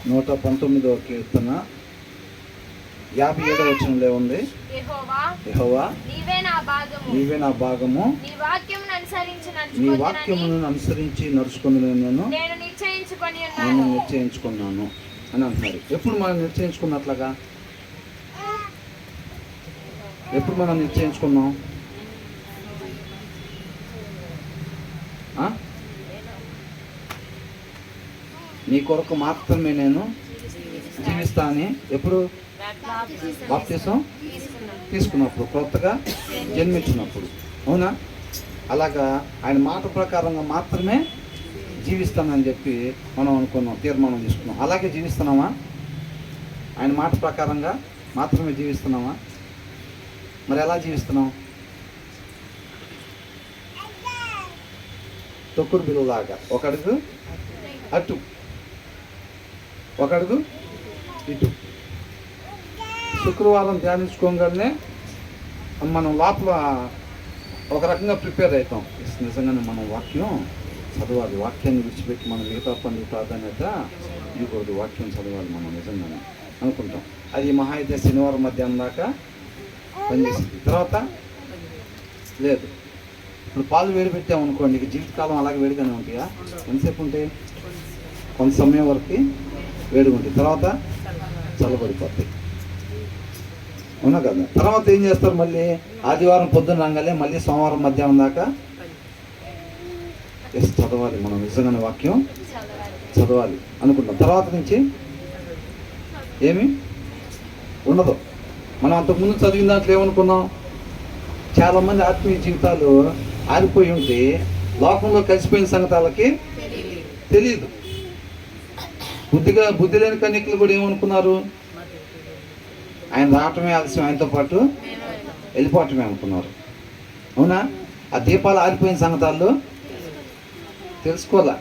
119వ కీర్తన 57వ వచనంలో ఉంది, యెహోవా నీవే నా భాగము, నీ వాక్యమును అనుసరించి నడుచుకుని నేను నిశ్చయించుకున్నాను అని అంటున్నారు. ఎప్పుడు మనం నిశ్చయించుకున్నట్లుగా? ఎప్పుడు మనం నిశ్చయించుకున్నాం? నీ కొరకు మాత్రమే నేను జీవిస్తానని ఎప్పుడు? బాప్తిసం తీసుకున్నప్పుడు, కొత్తగా జన్మించినప్పుడు. అవునా? అలాగా ఆయన మాట ప్రకారంగా మాత్రమే జీవిస్తానని చెప్పి మనం అనుకున్నాం, తీర్మానం తీసుకున్నాం. అలాగే జీవిస్తున్నామా? ఆయన మాట ప్రకారంగా మాత్రమే జీవిస్తున్నామా? మరి ఎలా జీవిస్తున్నాం? తొక్కుడు బిల్లులాగా ఒక అడుగు అటు, ఒక అడుగు ఇటు. శుక్రవారం ధ్యానించుకోగానే మనం లోపల ఒక రకంగా ప్రిపేర్ అవుతాం. నిజంగానే మనం వాక్యం చదవాలి, వాక్యాన్ని విడిచిపెట్టి మనం మిగతా పనులు ప్రాధాన్యత ఇవ్వకూడదు, వాక్యం చదవాలి మనం నిజంగానే అనుకుంటాం. అది మహా అయితే శనివారం మధ్యాహ్నం దాకా పనిచేసింది, తర్వాత లేదు. ఇప్పుడు పాలు వేడి పెట్టామనుకోండి, జీవితకాలం అలాగే వేడిగానే ఉంటాయా? ఎంతసేపు ఉంటాయి? కొంత సమయం వరకు వేడిగా ఉంటాయి, తర్వాత చల్లబడిపోతాయి. అవునా కదా? తర్వాత ఏం చేస్తారు? మళ్ళీ ఆదివారం పొద్దున్న రాగానే మళ్ళీ సోమవారం మధ్యాహ్నం దాకా చదవాలి, మనం నిజంగానే వాక్యం చదవాలి అనుకుంటాం. తర్వాత నుంచి ఏమి ఉండదు. మనం అంతకుముందు చదివిన దాంట్లో ఏమనుకున్నాం? చాలామంది ఆత్మీయ జీవితాలు ఆగిపోయి ఉంటే లోకంలో కలిసిపోయిన సంగతాలకి తెలియదు. బుద్ధి లేని కన్యకులు కూడా ఏమనుకున్నారు? ఆయన రావటమే ఆలస్యం, ఆయనతో పాటు వెళ్ళిపోవటమే అనుకున్నారు. అవునా? ఆ దీపాలు ఆగిపోయిన సంగతాలు తెలుసుకోవాలా,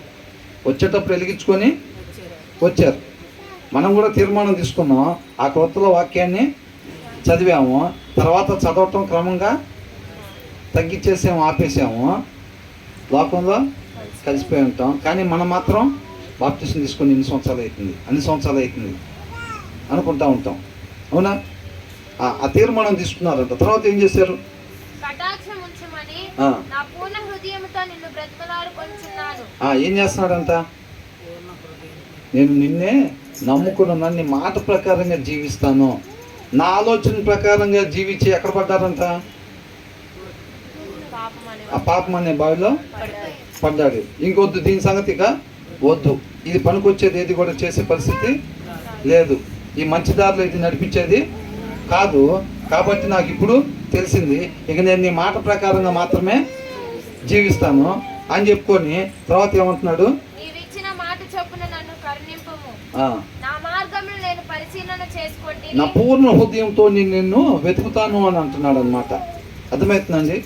వచ్చేటప్పుడు వెలిగించుకొని వచ్చారు. మనం కూడా తీర్మానం తీసుకున్నాం, ఆ కొత్తలో వాక్యాన్ని చదివాము, తర్వాత చదవటం క్రమంగా తగ్గించేసాము, ఆపేసాము, లోకంలో కలిసిపోయి ఉంటాం. కానీ మనం మాత్రం బాప్టిజం తీసుకొని అన్ని సంవత్సరాలు అవుతుంది అనుకుంటా ఉంటాం. అవునా? ఆ తీర్మానం తీసుకున్నారంట. తర్వాత ఏం చేశారు? ఏం చేస్తున్నాడంట? నేను నిన్నే నమ్ముకున్నాను, నీ మాట ప్రకారంగా జీవిస్తాను, నా ఆలోచన ప్రకారంగా జీవించి ఎక్కడ పడ్డారంట? ఆ పాపం అనే బావిలో పడ్డాడు. ఇంకొద్దు, దీని సంగతిగా వద్దు, ఇది పనికొచ్చేది ఏది కూడా చేసే పరిస్థితి లేదు, ఈ మంచి దారిలో ఇది నడిపించేది కాదు. కాబట్టి నాకు ఇప్పుడు తెలిసింది, ఇక నేను నీ మాట ప్రకారంగా మాత్రమే జీవిస్తాను అని చెప్పుకొని తర్వాత ఏమంటున్నాడు? నా పూర్ణ హృదయంతో నిన్ను వెతుకుతాను అని అంటున్నాడు అనమాట. అర్థమవుతుందండి?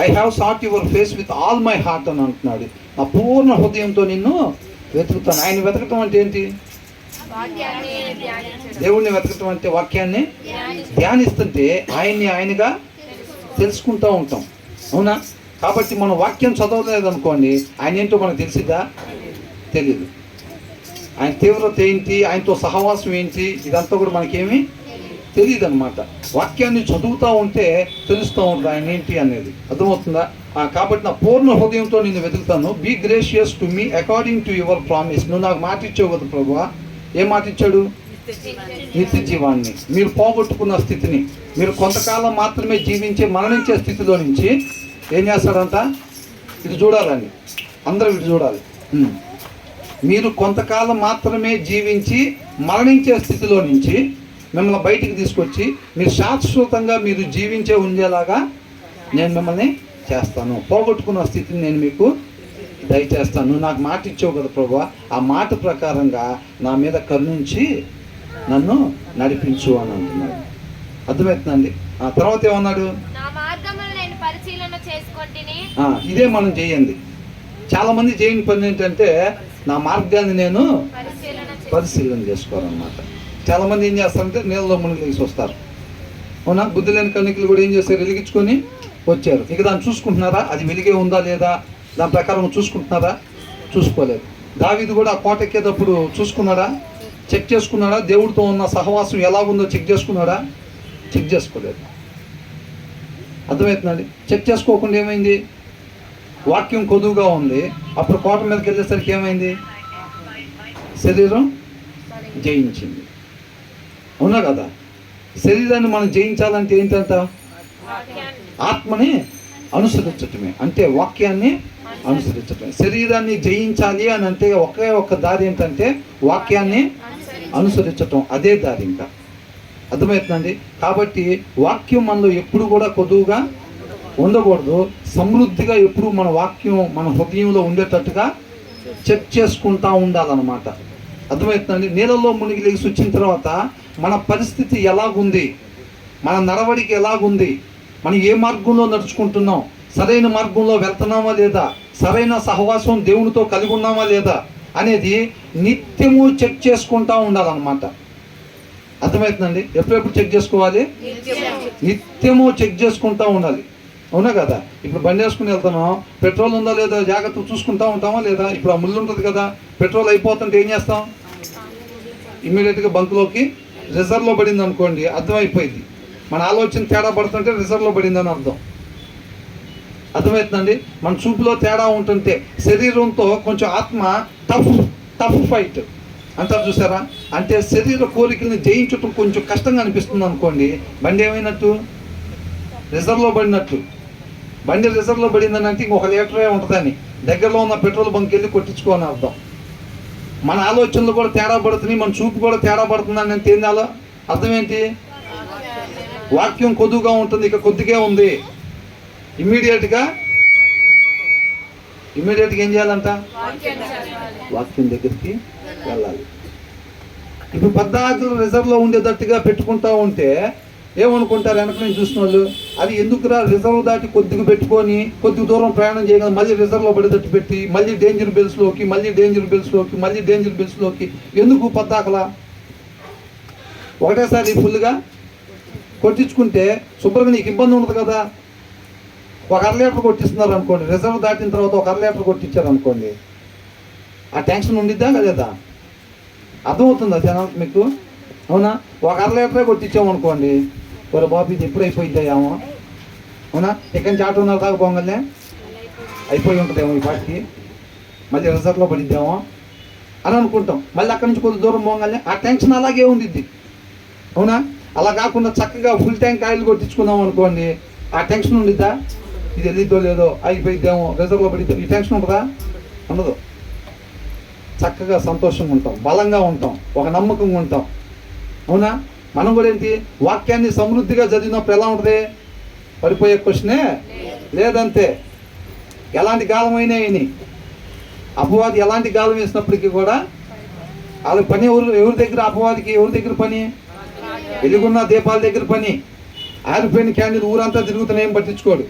I have sat your face with all my heart అని అంటున్నాడు. నా పూర్ణ హృదయంతో నిన్ను వెతుకుతాను. ఆయన వెతకటం అంటే ఏంటి? దేవుణ్ణి వెతకటం అంటే వాక్యాన్ని ధ్యానిస్తుంటే ఆయనగా తెలుసుకుంటూ ఉంటాం. అవునా? కాబట్టి మనం వాక్యం చదవలేదు అనుకోండి, ఆయన ఏంటో మనకు తెలిసిద్దా? తెలీదు. ఆయన తీవ్రత ఏంటి, ఆయనతో సహవాసం ఏంటి, ఇదంతా కూడా మనకేమీ తెలియదు అనమాట. వాక్యాన్ని చదువుతూ ఉంటే తెలుస్తూ ఉంటుంది ఆయన ఏంటి అనేది. అర్థమవుతుందా? కాబట్టి నా పూర్ణ హృదయంతో నేను వెతుకుతాను. Be gracious to me according to your promise. నువ్వు నాకు మాట ఇచ్చావు కదా ప్రభువా. ఏం మాట ఇచ్చాడు? నిత్య జీవాన్ని, మీరు పోగొట్టుకున్న స్థితిని, మీరు కొంతకాలం మాత్రమే జీవించే మరణించే స్థితిలో నుంచి ఏం చేస్తాడంట? ఇది చూడాలండి, అందరూ ఇటు చూడాలి. మీరు కొంతకాలం మాత్రమే జీవించి మరణించే స్థితిలో నుంచి మిమ్మల్ని బయటికి తీసుకొచ్చి మీరు శాశ్వతంగా మీరు జీవించే ఉండేలాగా నేను మిమ్మల్ని చేస్తాను. పోగొట్టుకున్న స్థితిని నేను మీకు దయచేస్తాను. నువ్వు నాకు మాట ఇచ్చావు కదా ప్రభువా, ఆ మాట ప్రకారంగా నా మీద కరుణించి నన్ను నడిపించు అని అంటున్నాడు. అర్థమవుతుందండి? ఆ తర్వాత ఏమన్నాడు? ఇదే మనం చేయండి. చాలా మంది చేయని పని ఏంటంటే నా మార్గాన్ని నేను పరిశీలన చేసుకోవాలన్నమాట. చాలా మంది ఏం చేస్తారంటే నీళ్ళలో మునిగి వస్తారు. అవునా? బుద్ధి లేని కన్యకులు కూడా ఏం చేస్తారు? వెలిగించుకొని వచ్చారు. ఇక దాన్ని చూసుకుంటున్నారా? అది వెలిగే ఉందా లేదా? దాని ప్రకారం చూసుకుంటున్నారా? చూసుకోలేదు. దావీదు కూడా ఆ కోట ఎక్కేటప్పుడు చూసుకున్నాడా? చెక్ చేసుకున్నాడా? దేవుడితో ఉన్న సహవాసం ఎలా ఉందో చెక్ చేసుకున్నాడా? చెక్ చేసుకోలేదు. అర్థమవుతుందండి? చెక్ చేసుకోకుండా ఏమైంది? వాక్యం కొదువుగా ఉంది. అప్పుడు కోట మీదకి వెళ్ళేసరికి ఏమైంది? శరీరం జయించింది. అవునా కదా? శరీరాన్ని మనం జయించాలంటే ఏంటంట? ఆత్మని అనుసరించటమే, అంటే వాక్యాన్ని అనుసరించటమే. శరీరాన్ని జయించాలి అని అంటే ఒకే ఒక్క దారి ఏంటంటే వాక్యాన్ని అనుసరించటం. అదే దారి. ఇంకా అర్థమవుతుందండి? కాబట్టి వాక్యం మనలో ఎప్పుడు కూడా కొదువుగా ఉండకూడదు. సమృద్ధిగా ఎప్పుడు మన వాక్యం మన హృదయంలో ఉండేటట్టుగా చెక్ చేసుకుంటా ఉండాలన్నమాట. అర్థమవుతుందండి? నీళ్ళల్లో మునిగి లేచి వచ్చిన తర్వాత మన పరిస్థితి ఎలాగుంది, మన నడవడికి ఎలాగుంది, మనం ఏ మార్గంలో నడుచుకుంటున్నాం, సరైన మార్గంలో వెళ్తున్నామా లేదా, సరైన సహవాసం దేవునితో కలిగి ఉన్నామా లేదా అనేది నిత్యము చెక్ చేసుకుంటా ఉండాలన్నమాట. అర్థమవుతుందండి? ఎప్పుడెప్పుడు చెక్ చేసుకోవాలి? నిత్యము చెక్ చేసుకుంటా ఉండాలి. అవునా కదా? ఇప్పుడు బండి వేసుకుని వెళ్తున్నాం, పెట్రోల్ ఉందా లేదా జాగ్రత్త చూసుకుంటా ఉంటామా లేదా? ఇప్పుడు ఆ ముళ్ళు ఉంటుంది కదా, పెట్రోల్ అయిపోతుంటే ఏం చేస్తాం? ఇమ్మీడియట్గా బంకులోకి రిజర్వ్లో పడింది అనుకోండి, అర్థమైపోయింది. మన ఆలోచన తేడా పడుతుంటే రిజర్వ్లో పడిందని అర్థం. అర్థమవుతుందండి? మన చూపులో తేడా ఉంటుంటే శరీరంతో కొంచెం ఆత్మ టఫ్ ఫైట్ అంటారు చూసారా? అంటే శరీర కోరికల్ని జయించడం కొంచెం కష్టంగా అనిపిస్తుంది అనుకోండి, బండి ఏమైనట్టు? రిజర్వ్లో పడినట్టు. బండి రిజర్వ్లో పడిందని అంటే ఇంకొక లీటరే ఉంటుందని దగ్గరలో ఉన్న పెట్రోల్ బంక్ వెళ్ళి కొట్టించుకోని అర్థం. మన ఆలోచనలు కూడా తేడా పడుతున్నాయి, మన చూపు కూడా తేడా పడుతుందని అంటే ఏందాలో అర్థం ఏంటి? వాక్యం కొద్దుగా ఉంటుంది, ఇక కొద్దిగా ఉంది. ఇమ్మీడియట్గా ఏం చేయాలంట? వాక్యం దగ్గరికి వెళ్ళాలి. ఇప్పుడు పద్దాకులు రిజర్వ్లో ఉండేటట్టుగా పెట్టుకుంటా ఉంటే ఏమనుకుంటారు వెనక నేను చూసిన వాళ్ళు? అది ఎందుకురా రిజర్వ్ దాటి కొద్దిగా పెట్టుకొని కొద్ది దూరం ప్రయాణం చేయగలం, మళ్ళీ రిజర్వ్లో పడేటట్టు పెట్టి మళ్ళీ డేంజర్ బెల్స్లోకి ఎందుకు పద్దాకలా? ఒకటేసారి ఫుల్గా కొట్టించుకుంటే శుభ్రంగా నీకు ఇబ్బంది ఉండదు కదా. ఒక 1/2 లీటర్ కొట్టిస్తున్నారు అనుకోండి, రిజర్వ్ దాటిన తర్వాత ఒక 1/2 లీటర్ కొట్టించారు అనుకోండి, ఆ టెన్షన్ ఉండిద్దా లేదా? అర్థమవుతుందా జనాలకు మీకు? అవునా? ఒక 1/2 లీటరే కొట్టించాము అనుకోండి, మరి బాబు ఇది ఎప్పుడు అయిపోయిద్దామో, అవునా? ఇక్కడి నుంచి 8:30 దాకా పోగానే అయిపోయి ఉంటుందేమో ఈ పాటికి, మళ్ళీ రిజర్వ్లో పడిద్దామో అని అనుకుంటాం. మళ్ళీ అక్కడి నుంచి కొద్ది దూరం పోగానే ఆ టెన్షన్ అలాగే ఉండిద్ది. అవునా? అలా కాకుండా చక్కగా ఫుల్ ట్యాంక్ ఆయిల్ కొట్టించుకుందాం అనుకోండి, ఆ టెన్షన్ ఉండిద్దా? ఇది వెళ్ళిద్దో లేదో, అయిపోయిద్దామో, రిజర్వ్లో పడిద్దో, ఈ టెన్షన్ ఉంటుందా? ఉండదు. చక్కగా సంతోషంగా ఉంటాం, బలంగా ఉంటాం, ఒక నమ్మకంగా ఉంటాం. అవునా? మనం కూడా ఏంటి, వాక్యాన్ని సమృద్ధిగా చదివినప్పుడు ఎలా ఉంటుంది? పడిపోయే క్వశ్చనే లేదంతే. ఎలాంటి గాలమైనా అయినా అపవాది ఎలాంటి గాలం వేసినప్పటికీ కూడా వాళ్ళ పని ఎవరి దగ్గర? అపవాదికి ఎవరి దగ్గర పని? వెలుగున్న దీపాల దగ్గర పని. ఆరిపోయిన క్యాండిల్ ఊరంతా తిరుగుతున్నా ఏం పట్టించుకోడు.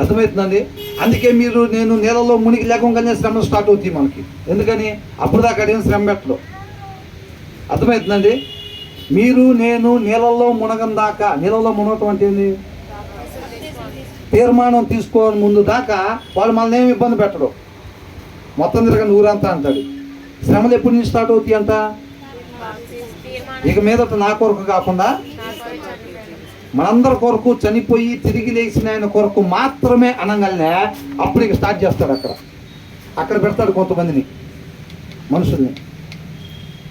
అర్థమవుతుందండి? అందుకే నేను నీళ్ళలో మునిగి లేకుండానే శ్రమలు స్టార్ట్ అవుతాయి మనకి. ఎందుకని? అప్పుడు దాకా అడిగిన శ్రమ పెట్టడు. అర్థమవుతుందండి? నేను నీళ్ళల్లో మునగం దాకా, నీళ్ళలో మునగటం అంటే ఏంది? తీర్మానం తీసుకోని ముందు దాకా వాళ్ళు మనల్ని ఏమి ఇబ్బంది పెట్టడు. మొత్తం తిరగని ఊరంతా అంటాడు. శ్రమలు ఎప్పటి నుంచి స్టార్ట్ అవుతాయి అంట? ఇక మీదట నా కొరకు కాకుండా మనందరి కొరకు చనిపోయి తిరిగి లేచిన ఆయన కొరకు మాత్రమే అనగానే అప్పుడు ఇక స్టార్ట్ చేస్తాడు. అక్కడ పెడతాడు కొంతమందిని, మనుషుల్ని.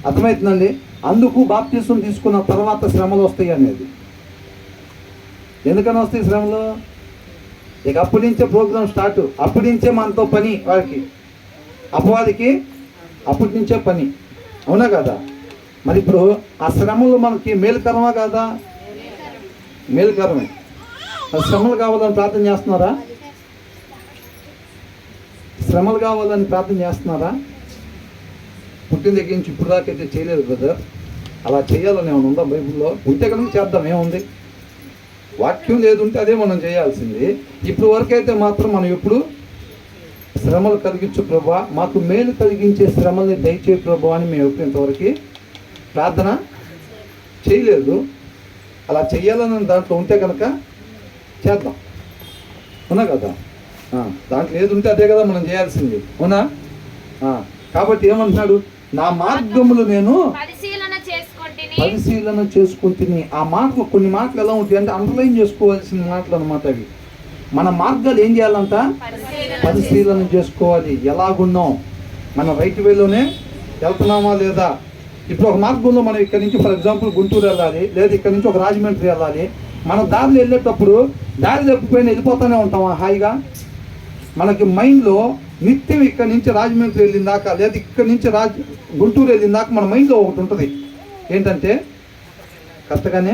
అర్థమవుతుందండి? అందుకు బాప్తిసం తీసుకున్న తర్వాత శ్రమలు వస్తాయి అనేది. ఎందుకని వస్తాయి శ్రమలు? ఇక అప్పటి నుంచే ప్రోగ్రామ్ స్టార్ట్, అప్పటి నుంచే మనతో పని వాడికి, అపవాదికి అప్పటి నుంచే పని. అవునా కదా? మరి ఇప్పుడు ఆ శ్రమలు మనకి మేలుకరమా కాదా? మేలుకరమే. శ్రమలు కావాలని ప్రార్థన చేస్తున్నారా? శ్రమలు కావాలని ప్రార్థన చేస్తున్నారా? పుట్టిన దగ్గర నుంచి ఇప్పుడు దాకైతే చేయలేదు బ్రదర్. అలా చేయాలని ఏమైనా ఉందా బైబిల్లో? ఉంటే కనుక చేద్దాం, ఏముంది? వాక్యం లేదు ఉంటే అదే మనం చేయాల్సింది. ఇప్పుడు వరకైతే మాత్రం మనం ఎప్పుడు శ్రమలు కలిగించు ప్రభా, మాకు మేలు కలిగించే శ్రమల్ని దయచేయి ప్రభా అని మేము ఎప్పుడు ఇంతవరకు ప్రార్థన చేయలేదు. అలా చెయ్యాలని దాంట్లో ఉంటే కనుక చేద్దాం. అవునా కదా? దాంట్లో ఏది ఉంటే అదే కదా మనం చేయాల్సింది. అవునా? కాబట్టి ఏమంటున్నాడు? నా మార్గములు నేను పరిశీలన చేసుకుంటుని. ఆ మాటలు కొన్ని మాటలు ఎలా ఉంటాయి అంటే అండర్లైన్ చేసుకోవాల్సిన మాటలు అనమాట అవి. మన మార్గాలు ఏం చేయాలంట? పరిశీలన చేసుకోవాలి. ఎలాగున్నాం, మన రైట్ వేలోనే వెళ్తున్నామా లేదా? ఇప్పుడు ఒక మార్గంలో మనం ఇక్కడ నుంచి ఫర్ ఎగ్జాంపుల్ గుంటూరు వెళ్ళాలి, లేదా ఇక్కడ నుంచి ఒక రాజమండ్రి వెళ్ళాలి. మన దారిలో వెళ్ళేటప్పుడు దారి తప్పిపోయిన వెళ్ళిపోతూనే ఉంటామా హాయిగా? మనకి మైండ్లో నిత్యం ఇక్కడ నుంచి రాజమండ్రి వెళ్ళిందాక, లేదా ఇక్కడ నుంచి గుంటూరు వెళ్ళిందాక మన మైండ్లో ఒకటి ఉంటుంది. ఏంటంటే కరెక్ట్గానే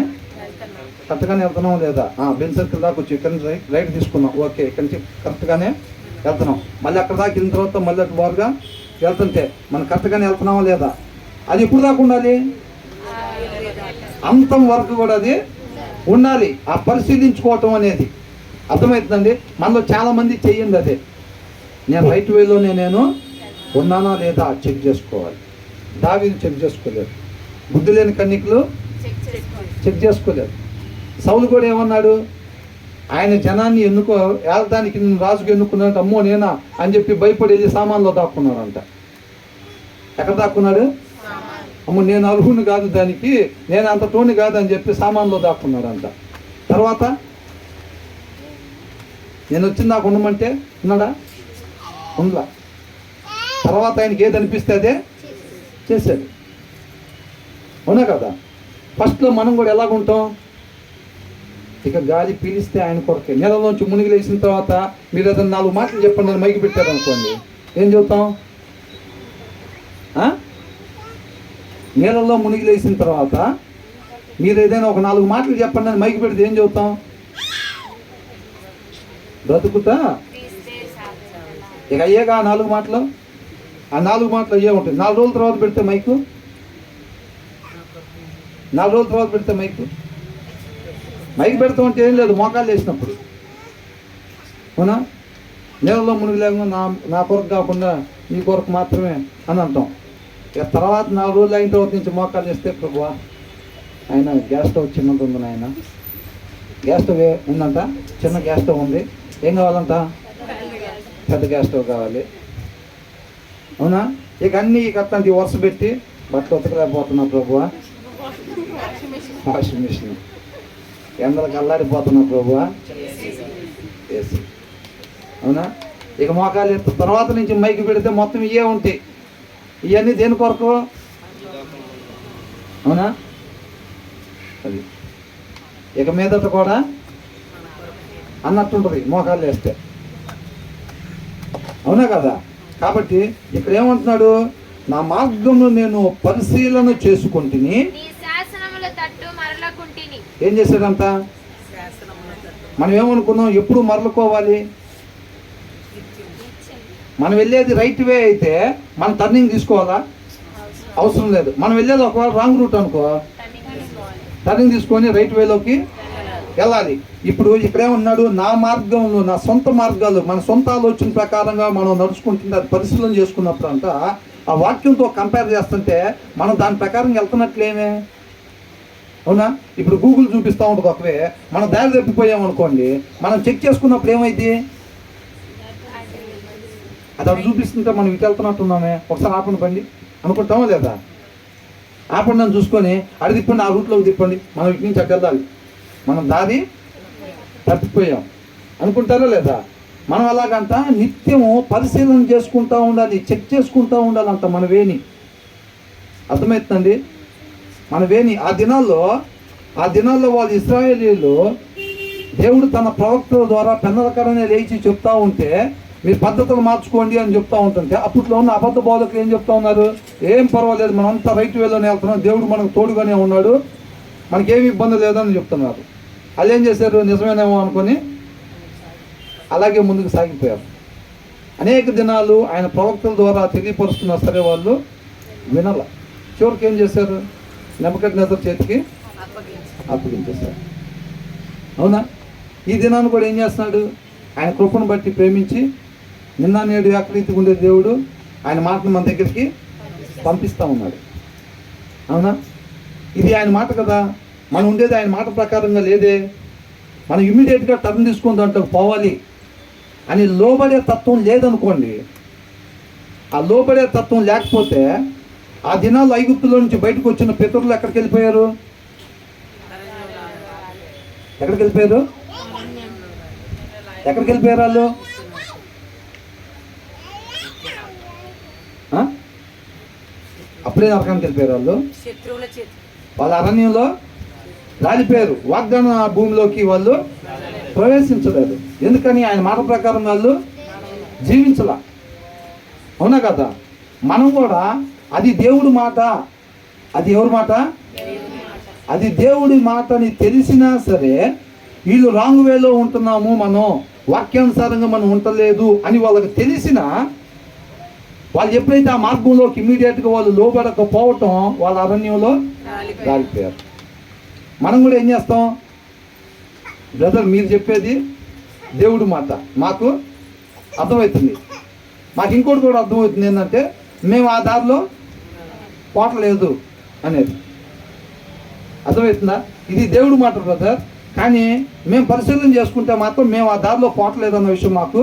వెళ్తున్నాం లేదా? బెన్ సర్కిల్ దాకా వచ్చి ఇక్కడ నుంచి రైట్ తీసుకున్నాం, ఓకే ఇక్కడ నుంచి కరెక్ట్గానే వెళ్తున్నాం. మళ్ళీ అక్కడ దాకా వెళ్ళిన తర్వాత మళ్ళీ అటు బారుగా వెళ్తుంటే మనం కరెక్ట్గానే వెళ్తున్నామా లేదా? అది ఎప్పుడు దాకా ఉండాలి? అంతం వరకు కూడా అది ఉండాలి. ఆ పరిశీలించుకోవటం అనేది అర్థమవుతుందండి. మనలో చాలామంది చెయ్యండి అదే. నేను రైట్ వేలోనే నేను ఉన్నానా లేదా చెక్ చేసుకోవాలి. దావీదు చెక్ చేసుకోలేదు, బుద్ధి లేని కన్నికలు చెక్ చేసుకోలేదు. సౌలు కూడా ఏమన్నాడు? ఆయన జనాన్ని ఏళ్ళడానికి నేను రాజుకు ఎన్నుకున్నాడంటే అమ్మో నేనా అని చెప్పి భయపడి వెళ్ళి సామాన్లో దాక్కున్నాడంట. ఎక్కడ దాక్కున్నాడు? అమ్మో నేను అర్హుని కాదు దానికి, నేను అంత టోని కాదు అని చెప్పి సామాన్లో దాక్కున్నాడంట. తర్వాత నేను వచ్చింది నాకు ఉండమంటే ఉన్నాడా? ఉండలా. తర్వాత ఆయనకి ఏది అనిపిస్తే అదే చేశాడు. అవునా కదా? ఫస్ట్లో మనం కూడా ఎలాగుంటాం? ఇక గాలి పీలిస్తే ఆయన కొరకే. నీళ్ళలోంచి మునిగి లేచిన తర్వాత మీరు ఏదైనా 4 మాటలు చెప్పండి అని మైకి పెట్టారనుకోండి, ఏం చెబుతాం? నీళ్ళలో మునిగి లేచిన తర్వాత మీరు ఏదైనా ఒక 4 మాటలు చెప్పండి అని మైకి పెడితే ఏం చెబుతాం? బ్రతుకుతా ఇక అయ్యేగా 4 మాటలు. ఆ 4 మాటలు అయ్యే ఉంటుంది. 4 రోజుల తర్వాత పెడితే మైకు, 4 రోజుల తర్వాత పెడితే మైక్ పెడతామంటే ఏం లేదు, మోకాలు వేసినప్పుడు. అవునా? నీళ్ళలో మునిగి లేకుండా నా కొరకు కాకుండా నీ కొరకు మాత్రమే అని అంటాం. ఇక తర్వాత 4 రోజులు అయిన తర్వాత నుంచి మోకాలు వేస్తే ప్రభువా ఆయన గ్యాస్ స్టవ్ చిన్నది ఉంది, ఆయన గ్యాస్ స్టవ్ ఉందంట, చిన్న గ్యాస్ స్టవ్ ఉంది, ఏం కావాలంట? పెద్ద గ్యాస్ స్టవ్ కావాలి. అవునా? ఇక అన్నీ కట్టండి వరుస పెట్టి బట్టలు ఉతకలేకపోతున్నా ప్రభువా, వాషింగ్ మిషన్ ఎండలకు అల్లాడిపోతున్నా ప్రభువా, ఏసీ. అవునా? ఇక మోకాలు తర్వాత నుంచి మైకి పెడితే మొత్తం ఇవే ఉంటాయి. ఇవన్నీ దేని కొరకు? అవునా? అది ఇక మీదట కూడా అన్నట్టుంటుంది మోకాలు వేస్తే. అవునా కదా? కాబట్టి ఇక్కడ ఏమంటున్నాడు? నా మార్గంలో నేను పరిశీలన చేసుకుంటుని. ఏం చేశాడంట? మనం ఏమనుకున్నాం? ఎప్పుడు మరలుకోవాలి? మనం వెళ్ళేది రైట్ వే అయితే మనం టర్నింగ్ తీసుకోవాలా? అవసరం లేదు. మనం వెళ్ళేది ఒకవేళ రాంగ్ రూట్ అనుకో, టర్నింగ్ తీసుకొని రైట్ వేలోకి వెళ్ళాలి. ఇప్పుడు ఇక్కడేమన్నాడు? నా మార్గంలో, నా సొంత మార్గాలు, మన సొంత ఆలోచన ప్రకారంగా మనం నడుచుకుంటుంది. అది పరిశీలన చేసుకున్నప్పుడు అంట ఆ వాక్యంతో కంపేర్ చేస్తుంటే మనం దాని ప్రకారం వెళ్తున్నట్లేమే. అవునా? ఇప్పుడు గూగుల్ చూపిస్తూ ఉంటుంది ఒకవే, మనం దారి తప్పిపోయామనుకోండి, మనం చెక్ చేసుకున్నప్పుడు ఏమైంది? అది అవి చూపిస్తుంటే మనం ఇటు వెళ్తున్నట్టున్నామే, ఒకసారి ఆపండి బండి అనుకుంటామా లేదా? ఆపండి అని చూసుకొని అడి తిప్పండి, ఆ రూట్లోకి తిప్పండి, మనం ఇటు నుంచి అటు వెళ్ళాలి, మనం దారి తప్పిపోయాం అనుకుంటారా లేదా? మనం అలాగంట నిత్యము పరిశీలన చేసుకుంటూ ఉండాలి, చెక్ చేసుకుంటూ ఉండాలంట మన వేని. అర్థమవుతుందండి? మన వేని ఆ దినాల్లో వాళ్ళు ఇశ్రాయేలీయులు దేవుడు తన ప్రవక్తల ద్వారా పెన్నలకరనే లేచి చెప్తా ఉంటే మీరు పద్ధతులు మార్చుకోండి అని చెప్తా ఉంటుంటే అప్పట్లో ఉన్న అబద్ధ బోధకులు ఏం చెప్తా ఉన్నారు? ఏం పర్వాలేదు, మనం అంతా రైట్ వేలోనే వెళ్తున్నాం, దేవుడు మనకు తోడుగానే ఉన్నాడు, మనకేమి ఇబ్బంది లేదని చెప్తున్నారు. వాళ్ళు ఏం చేశారు? నిజమేనేమో అనుకొని అలాగే ముందుకు సాగిపోయారు. అనేక దినాలు ఆయన ప్రవక్తల ద్వారా తెలియపరుస్తున్నా సరే వాళ్ళు వినాల. చివరికి ఏం చేశారు? నెబుకద్నెజర్ చేతికి అప్పగించేశారు. అవునా? ఈ దినాన్ని కూడా ఏం చేస్తున్నాడు? ఆయన కృపను బట్టి ప్రేమించి నిన్న నేడు ఏకరీతిగా ఉండే దేవుడు ఆయన మాటను మన దగ్గరికి పంపిస్తూ ఉన్నాడు. అవునా? ఇది ఆయన మాట కదా. మనం ఉండేది ఆయన మాట ప్రకారంగా లేదే. మనం ఇమ్మీడియట్గా టర్న్ తీసుకుని దాంట్లోకి పోవాలి అని లోబడే తత్వం లేదనుకోండి. ఆ లోబడే తత్వం లేకపోతే ఆ దినాల్లో ఐగుప్తులో నుంచి బయటకు వచ్చిన పితరులు ఎక్కడికి వెళ్ళిపోయారు? ఎక్కడికి వెళ్ళిపోయారు? ఎక్కడికి వెళ్ళిపోయారు వాళ్ళు? అప్పుడే నరకానికి వెళ్ళిపోయారు వాళ్ళు. వాళ్ళ అరణ్యంలో రాలిపోయారు. వాగ్దాన భూమిలోకి వాళ్ళు ప్రవేశించలేదు. ఎందుకని? ఆయన మాట ప్రకారం వాళ్ళు జీవించలా. అవునా కదా? మనం కూడా అది దేవుడి మాట. అది ఎవరి మాట? అది దేవుడి మాట అని తెలిసినా సరే వీళ్ళు రాంగ్ వేలో ఉంటున్నాము, మనం వాక్యానుసారంగా మనం ఉండలేదు అని వాళ్ళకి తెలిసినా వాళ్ళు ఎప్పుడైతే ఆ మార్గంలోకి ఇమ్మీడియట్గా వాళ్ళు లోబడకపోవటం వాళ్ళ అరణ్యంలో రాలిపోయారు. మనం కూడా ఏం చేస్తాం? బ్రదర్ మీరు చెప్పేది దేవుడి మాట మాకు అర్థమవుతుంది, మాకు ఇంకోటి కూడా అర్థమవుతుంది. ఏంటంటే మేము ఆ దారిలో పోవట్లేదు అనేది అర్థమవుతుందా? ఇది దేవుడి మాట బ్రదర్, కానీ మేము పరిశీలన చేసుకుంటే మాత్రం మేము ఆ దారిలో పోవట్లేదు అన్న విషయం మాకు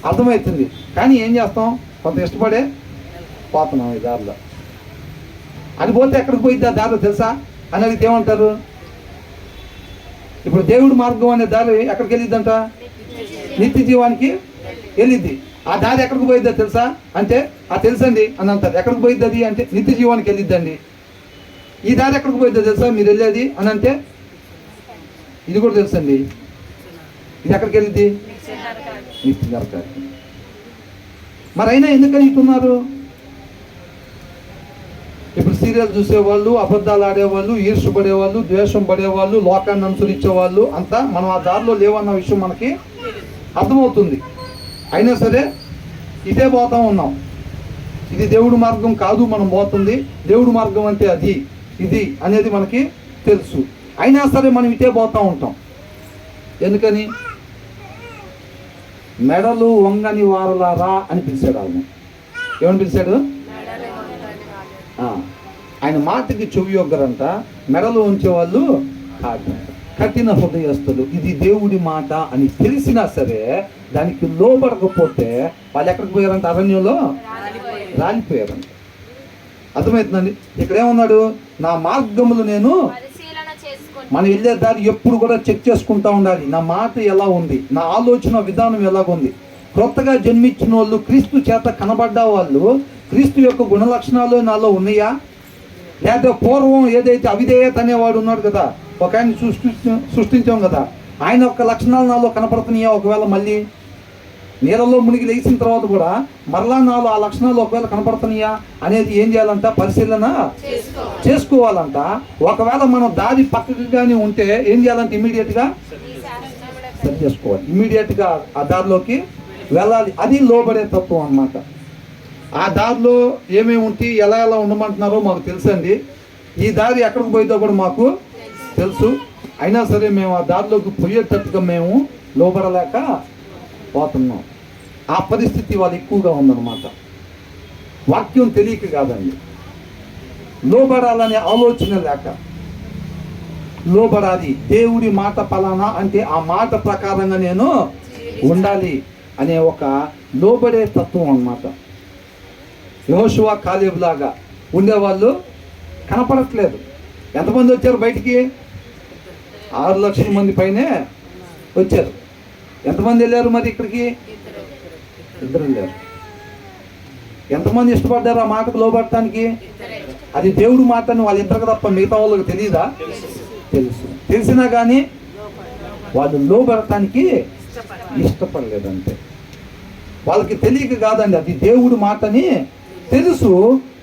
అర్థమవుతుంది. కానీ ఏం చేస్తాం? కొంత ఇష్టపడే పోతున్నాం ఈ దారిలో. అది పోతే ఎక్కడికి పోయిద్ది ఆ దారిలో తెలుసా అని అడిగితే ఏమంటారు? ఇప్పుడు దేవుడి మార్గం అనే దారి ఎక్కడికి వెళ్ళిద్దంట? నిత్య జీవానికి వెళ్ళిద్ది. ఆ దారి ఎక్కడికి పోయిద్దా తెలుసా అంటే తెలుసండి అని అంటారు. ఎక్కడికి పోయిద్ది అది అంటే నిత్య జీవానికి వెళ్ళిద్దండి. ఈ దారి ఎక్కడికి పోయిద్దా తెలుసా మీరు వెళ్ళేది అని అంటే ఇది కూడా తెలుసండి. ఇది ఎక్కడికి వెళ్ళిద్ది? నిత్య నరకానికి. మరి అయినా ఎందుకని ఇస్తున్నారు? ఇప్పుడు సీరియల్ చూసేవాళ్ళు, అబద్ధాలు ఆడేవాళ్ళు, ఈర్ష్య పడేవాళ్ళు, ద్వేషం పడేవాళ్ళు, లోకాన్ని అనుసరించేవాళ్ళు అంతా మనం ఆ దారిలో లేవన్న విషయం మనకి అర్థమవుతుంది. అయినా సరే ఇదే పోతా ఉన్నాం. ఇది దేవుడి మార్గం కాదు మనం పోతుంది. దేవుడి మార్గం అంటే అది ఇది అనేది మనకి తెలుసు. అయినా సరే మనం ఇదే పోతూ ఉంటాం. ఎందుకని? మెడలు వంగని వారలారా అని పిలిచాడు. ఆయన ఏమని పిలిచాడు? ఆయన మాటకి చెవి యొగ్గరంట, మెడలు ఉంచేవాళ్ళు కాదు, కఠిన హృదయస్తులు. ఇది దేవుడి మాట అని తెలిసినా సరే దానికి లోబడకపోతే వాళ్ళు ఎక్కడికి పోయారంట? అరణ్యంలో రాలిపోయారంట. అర్థమవుతుందండి? ఇక్కడ ఏమన్నాడు? నా మార్గములు నేను మనం వెళ్ళే దారి ఎప్పుడు కూడా చెక్ చేసుకుంటా ఉండాలి. నా మాట ఎలా ఉంది, నా ఆలోచన విధానం ఎలాగుంది. క్రొత్తగా జన్మించిన వాళ్ళు, క్రీస్తు చేత కనబడ్డ వాళ్ళు, క్రీస్తు యొక్క గుణలక్షణాలు నాలో ఉన్నాయా? లేదా పూర్వం ఏదైతే అవిధేయత అనేవాడు ఉన్నాడు కదా, ఒక ఆయన సృష్టించాం కదా, ఆయన యొక్క లక్షణాలు నాలో కనపడుతున్నాయా? ఒకవేళ మళ్ళీ నీళ్ళలో మునిగి లేచిన తర్వాత కూడా మరలా నాలో ఆ లక్షణాలు ఒకవేళ కనపడుతున్నాయా అనేది ఏం చేయాలంట? పరిశీలన చేసుకోవాలంట. ఒకవేళ మనం దారి పక్కగానే ఉంటే ఏం చేయాలంటే ఇమ్మీడియట్గా సరి చేసుకోవాలి. ఇమ్మీడియట్గా ఆ దారిలోకి వెళ్ళాలి. అది లోబడే తత్వం అన్నమాట. ఆ దారిలో ఏమేమి ఉంటే ఎలా ఎలా ఉండమంటున్నారో మాకు తెలుసండి. ఈ దారి ఎక్కడికి పోయిద్దో కూడా మాకు తెలుసు. అయినా సరే మేము ఆ దారిలోకి పోయేటట్టుగా మేము లోబడలేక పోతున్నాం. ఆ పరిస్థితి వాళ్ళు ఎక్కువగా ఉందన్నమాట. వాక్యం తెలియక కాదండి, లోబడాలనే ఆలోచన లేక. లోబడాలి, దేవుడి మాట పలానా అంటే ఆ మాట ప్రకారంగా నేను ఉండాలి అనే ఒక లోబడే తత్వం అన్నమాట. యెహోషువ కాలేబు లాగా ఉండేవాళ్ళు కనపడట్లేదు. ఎంతమంది వచ్చారు బయటికి? 6 లక్షల మంది పైనే వచ్చారు. ఎంతమంది వెళ్ళారు మరి ఇక్కడికి? 2 వెళ్ళారు. ఎంతమంది ఇష్టపడ్డారు ఆ మాటకు లోబడటానికి? అది దేవుడి మాట అని వాళ్ళిద్దరికి తప్ప మిగతా వాళ్ళకి తెలియదా? తెలుసు. తెలిసినా కానీ వాళ్ళు లోబడటానికి ఇష్టపడలేదంటే వాళ్ళకి తెలియక కాదండి, అది దేవుడి మాటని తెలుసు.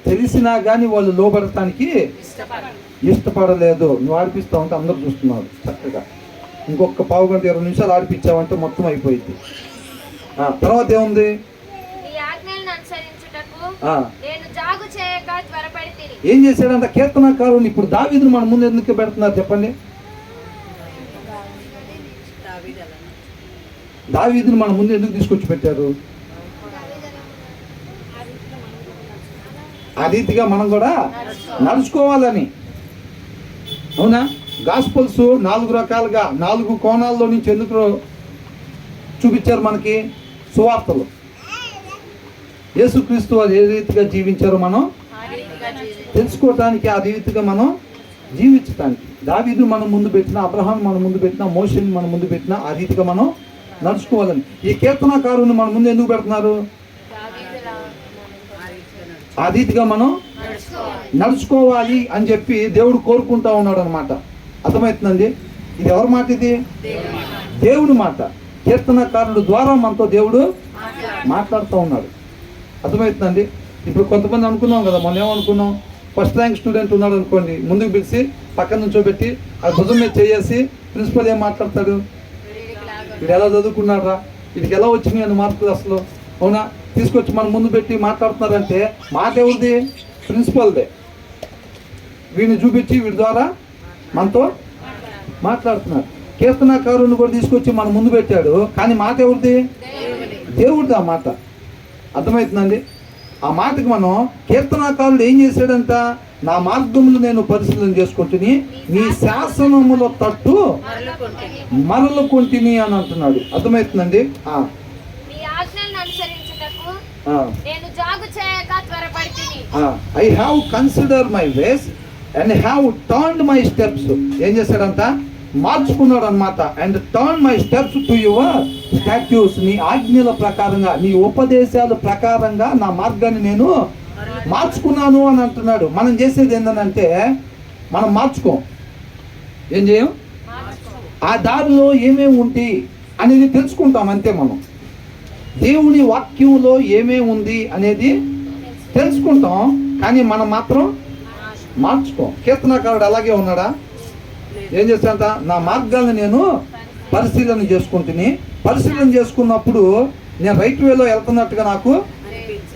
తెలిసినా కానీ వాళ్ళు లోబడటానికి ఇష్టపడలేదు. నువ్వు ఆడిపిస్తా ఉంటే అందరూ చూస్తున్నారు చక్కగా. ఇంకొక 15 గంట 20 నిమిషాలు ఆడిపించావంటే మొత్తం అయిపోయింది. తర్వాత ఏముంది? ఏం చేశాడంట కీర్తనకారుని? ఇప్పుడు దావీదును మన ముందు ఎందుకు పెడుతున్నారు చెప్పండి? దావీదును మన ముందు ఎందుకు తీసుకొచ్చి పెట్టారు? ఆ రీతిగా మనం కూడా నడుచుకోవాలని. అవునా? గాస్పల్స్ 4 రకాలుగా 4 కోణాల్లో నుంచి ఎందుకు చూపించారు మనకి? సువార్తలు యేసుక్రీస్తు వారు ఏ రీతిగా జీవించారో మనం తెలుసుకోవటానికి, ఆ రీతిగా మనం జీవించటానికి. దావీదు మనం ముందు పెట్టిన, అబ్రహాం మనం ముందు పెట్టిన, మోషేని మనం ముందు పెట్టిన, ఆ రీతిగా మనం నడుచుకోవాలని. ఈ కీర్తనకారుని మన ముందు ఎందుకు పెడుతున్నారు? ఆ రీతిగా మనం నడుచుకోవాలి అని చెప్పి దేవుడు కోరుకుంటా ఉన్నాడు అనమాట. అర్థమవుతుందండి? ఇది ఎవరి మాట? ఇది దేవుడి మాట. కీర్తనకారుడు ద్వారా మనతో దేవుడు మాట్లాడుతూ ఉన్నాడు. అర్థమవుతుందండి? ఇప్పుడు కొంతమంది అనుకున్నాం కదా, మనం ఏమనుకున్నాం, ఫస్ట్ ర్యాంక్ స్టూడెంట్ ఉన్నాడు అనుకోండి, ముందుకు పిలిచి పక్కన నుంచోబెట్టి ఆ భుజం మీద చేసి ప్రిన్సిపల్ ఏం మాట్లాడతాడు? వీడు ఎలా చదువుకున్నాడు రా, వీడికి ఎలా వచ్చినాయి అని మార్కులు అసలు, అవునా? తీసుకొచ్చి మన ముందు పెట్టి మాట్లాడుతున్నారంటే మాట ఎవరిది? ప్రిన్సిపల్దే. వీడిని చూపించి వీడి ద్వారా మనతో మాట్లాడుతున్నారు. కీర్తనకారుని కూడా తీసుకొచ్చి మన ముందు పెట్టాడు, కానీ మాట ఎవరిది? దేవుడిది ఆ మాట. అర్థమవుతుందండి? ఆ మాటకి మనం, కీర్తనకారుడు ఏం చేశాడంట? నా మార్గములు నేను పరిశీలన చేసుకుంటుని, నీ శాసనముల తట్టు మరలుకొంటిని అని అంటున్నాడు. అర్థమవుతుందండి? I have consider my ways and have turned my steps. ఏం చేశాడంట? మార్చుకున్నాడు అనమాట. And turn my steps to your statues. నీ ఆజ్ఞల ప్రకారంగా, నీ ఉపదేశాల ప్రకారంగా నా మార్గాన్ని నేను మార్చుకున్నాను అని అంటున్నాడు. మనం చేసేది ఏంటంటే, మనం మార్చుకోం. ఏం చేయం? ఆ దారిలో ఏమేమి ఉంటాయి అనేది తెలుసుకుంటాం అంతే. మనం దేవుని వాక్యంలో ఏమేమి ఉంది అనేది తెలుసుకుంటాం, కానీ మనం మాత్రం మార్చుకోం. కీర్తనకారుడు అలాగే ఉన్నాడా? ఏం చేస్తాడంట? నా మార్గాలను నేను పరిశీలన చేసుకుంటుని, పరిశీలన చేసుకున్నప్పుడు నేను రైట్ వేలో వెళ్తున్నట్టుగా నాకు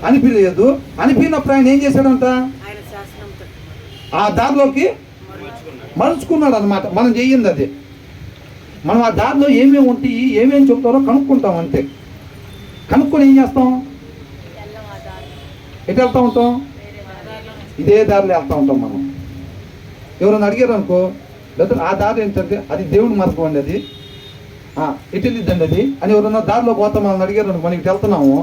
అనిపించలేదు. అనిపించినప్పుడు ఆయన ఏం చేశాడంట? ఆ దారిలోకి మలుచుకున్నాడు అనమాట. మనం చెయ్యింది అది. మనం ఆ దారిలో ఏమేమి ఉంటాయి, ఏమేమి చెప్తారో కనుక్కుంటాం అంతే. కనుక్కొని ఏం చేస్తాం? ఎటు వెళ్తూ ఉంటాం? ఇదే దారిలో వెళ్తూ ఉంటాం మనం. ఎవరైనా అడిగారు అనుకో, లేదా ఆ దారి ఏంటంటే అది దేవుడి మార్గం అండి, అది ఎటు వెళ్ళిద్దండి అది అని ఎవరన్నా దారిలో పోతాం మనం అడిగారు అనుకో, మనం ఇటు వెళ్తున్నాము,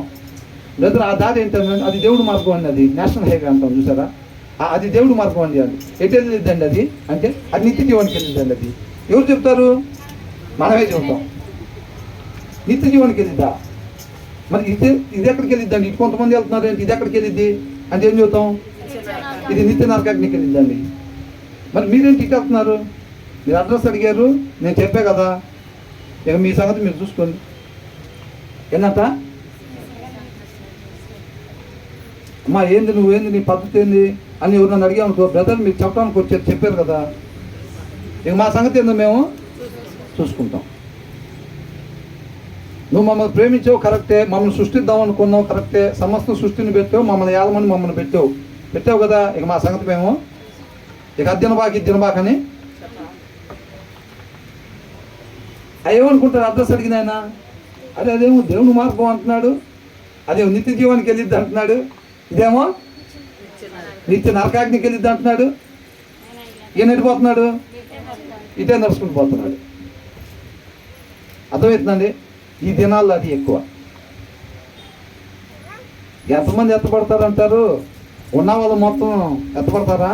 లేదా ఆ దారి ఏంటంటే అది దేవుడి మార్గం అండి, అది నేషనల్ హైవే అంటాం చూసారా, అది దేవుడి మార్గం అండి. అది ఎటు వెళ్ళిద్దండి అది అంటే అది నిత్య జీవానికి వెళ్ళిద్దండి. అది ఎవరు చెప్తారు? మనమే చెబుతాం. నిత్య జీవానికి వెళ్ళిద్దా? మరి ఇది ఎక్కడికి వెళ్ళిద్దండి? ఇటు కొంతమంది వెళ్తున్నారు ఏంటి, ఇది ఎక్కడికి వెళ్ళిద్ది అంటే ఏం చెబుతాం? ఇది నిత్య నరకాగ్నికి వెళ్ళిద్దండి. మరి మీరేంటి ఇటు వెళ్తున్నారు? మీరు అడ్రస్ అడిగారు, నేను చెప్పే కదా, ఇక మీ సంగతి మీరు చూసుకోండి. ఏంటంట? అమ్మా ఏంది, నువ్వేంది, నీ పద్ధతి ఏంది అని ఎవరు అడిగాము అనుకో, బ్రదర్ మీరు చెప్పడానికి వచ్చారు, చెప్పారు కదా, ఇక మా సంగతి ఏందో మేము చూసుకుంటాం. నువ్వు మమ్మల్ని ప్రేమించావు కరెక్టే, మమ్మల్ని సృష్టిద్దాం అనుకున్నావు కరెక్టే, సమస్త సృష్టిని పెట్టావు, మమ్మల్ని ఏళ్ళమని మమ్మల్ని పెట్టావు కదా, ఇక మా సంగతి మేము ఇక అద్దెనబాకి ఇద్దెనబాకని ఏమనుకుంటారు? అడ్రస్ అడిగిన ఆయన అదేమో దేవుని మార్గం అంటున్నాడు, అదేమో నిత్య జీవానికి వెళ్ళిద్ది అంటున్నాడు, ఇదేమో నిత్య నరకాగ్నికి వెళ్ళిద్ది అంటున్నాడు. ఈయన ఎడిపోతున్నాడు, ఇదే నడుచుకుంటూ పోతున్నాడు. అర్థమవుతుందండి? ఈ దినాల్లో అది ఎక్కువ. ఎంతమంది ఎత్తపడతారంటారు? ఉన్న వాళ్ళు మొత్తం ఎత్తపడతారా?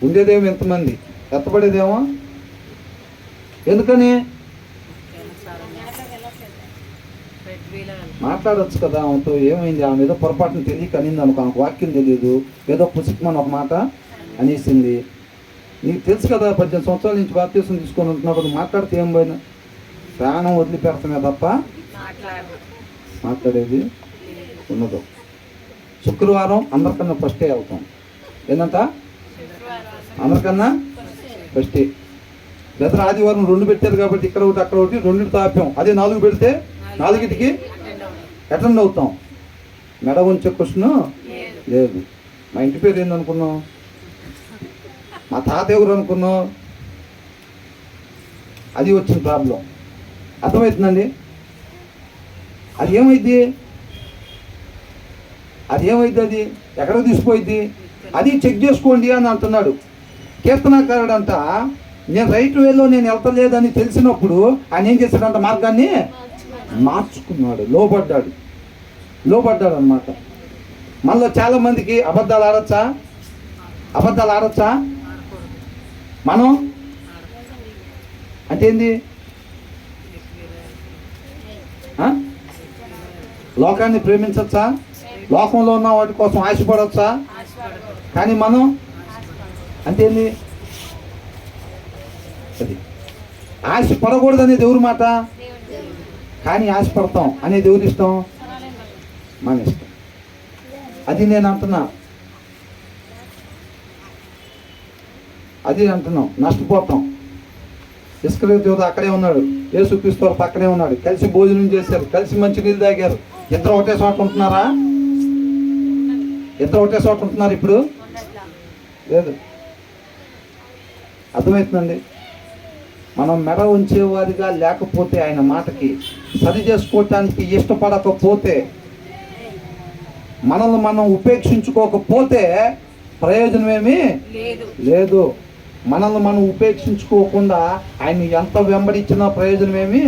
ఉండేదేమో ఎంతమంది, ఎత్తపడేదేమో. ఎందుకని? మాట్లాడచ్చు కదా ఆమెతో, ఏమైంది, ఆమె ఏదో పొరపాటును తెలియక అనింది అనుకో, ఆమెకు వాక్యం తెలియదు, ఏదో పుస్తకమని ఒక మాట అనేసింది. నీకు తెలుసు కదా, 18 సంవత్సరాల నుంచి బాప్తీసం తీసుకొని ఉంటున్నప్పుడు మాట్లాడితే ఏం పోయినా ప్రాణం వదిలిపెడతామే తప్ప మాట్లాడేది ఉన్నదో. శుక్రవారం అందరికన్నా ఫస్టే వెళ్తాం. ఏంటంట? అందరికన్నా ఫస్టే. లేదా ఆదివారం 2 పెట్టారు కాబట్టి ఇక్కడ ఒకటి అక్కడ ఒకటి, 2 ఆపాం. అదే 4 పెడితే 4కి అటెండ్ అవుతాం. మెడ ఉంచే క్వశ్చన్ లేదు. మా ఇంటి పేరు ఏందనుకున్నాం? మా తాత ఎవరు అనుకున్నాం? అది వచ్చిన ప్రాబ్లం. అర్థమవుతుందండి? అది ఏమైంది? అది ఎక్కడికి తీసిపోయింది? అది చెక్ చేసుకోండి అని అంటున్నాడు కీర్తనకారుడు అంట. నేను రైట్ వేలో నేను వెళ్తలేదని తెలిసినప్పుడు ఆయన ఏం చేశాడంట? మార్గాన్ని మార్చుకున్నాడు, లోబడ్డాడు అనమాట. మనలో చాలా మందికి అబద్ధాలు ఆడొచ్చా? అబద్ధాలు ఆడొచ్చా? మనం అంటే ఏంది? లోకాన్ని ప్రేమించచ్చా? లోకంలో ఉన్న వాటి కోసం ఆశపడవచ్చా? కానీ మనం అంటే ఏంది? అది ఆశ పడకూడదు అనేది ఎవరి మాట? కానీ ఆశపడతాం అనేది ఎవరి ఇష్టం? మన ఇష్టం. అది నేను అంటున్నా, అది అంటున్నాం, నష్టపోతాం. ఇస్కరియోతు యూదా అక్కడే ఉన్నాడు, యేసుక్రీస్తు వారు పక్కనే ఉన్నాడు, కలిసి భోజనం చేశారు, కలిసి మంచి నీళ్ళు తాగారు. ఇద్దరు ఒకటే చోట ఉంటున్నారా? ఇద్దరు ఒకటే చోట ఉంటున్నారు ఇప్పుడు? లేదు. అర్థమవుతుందండి? మనం మెడ ఉంచేవారిగా లేకపోతే, ఆయన మాటకి సరి చేసుకోవటానికి ఇష్టపడకపోతే, మనల్ని మనం ఉపేక్షించుకోకపోతే ప్రయోజనమేమీ లేదు. మనల్ని మనం ఉపేక్షించుకోకుండా ఆయన ఎంత వెంబడించినా ప్రయోజనమేమీ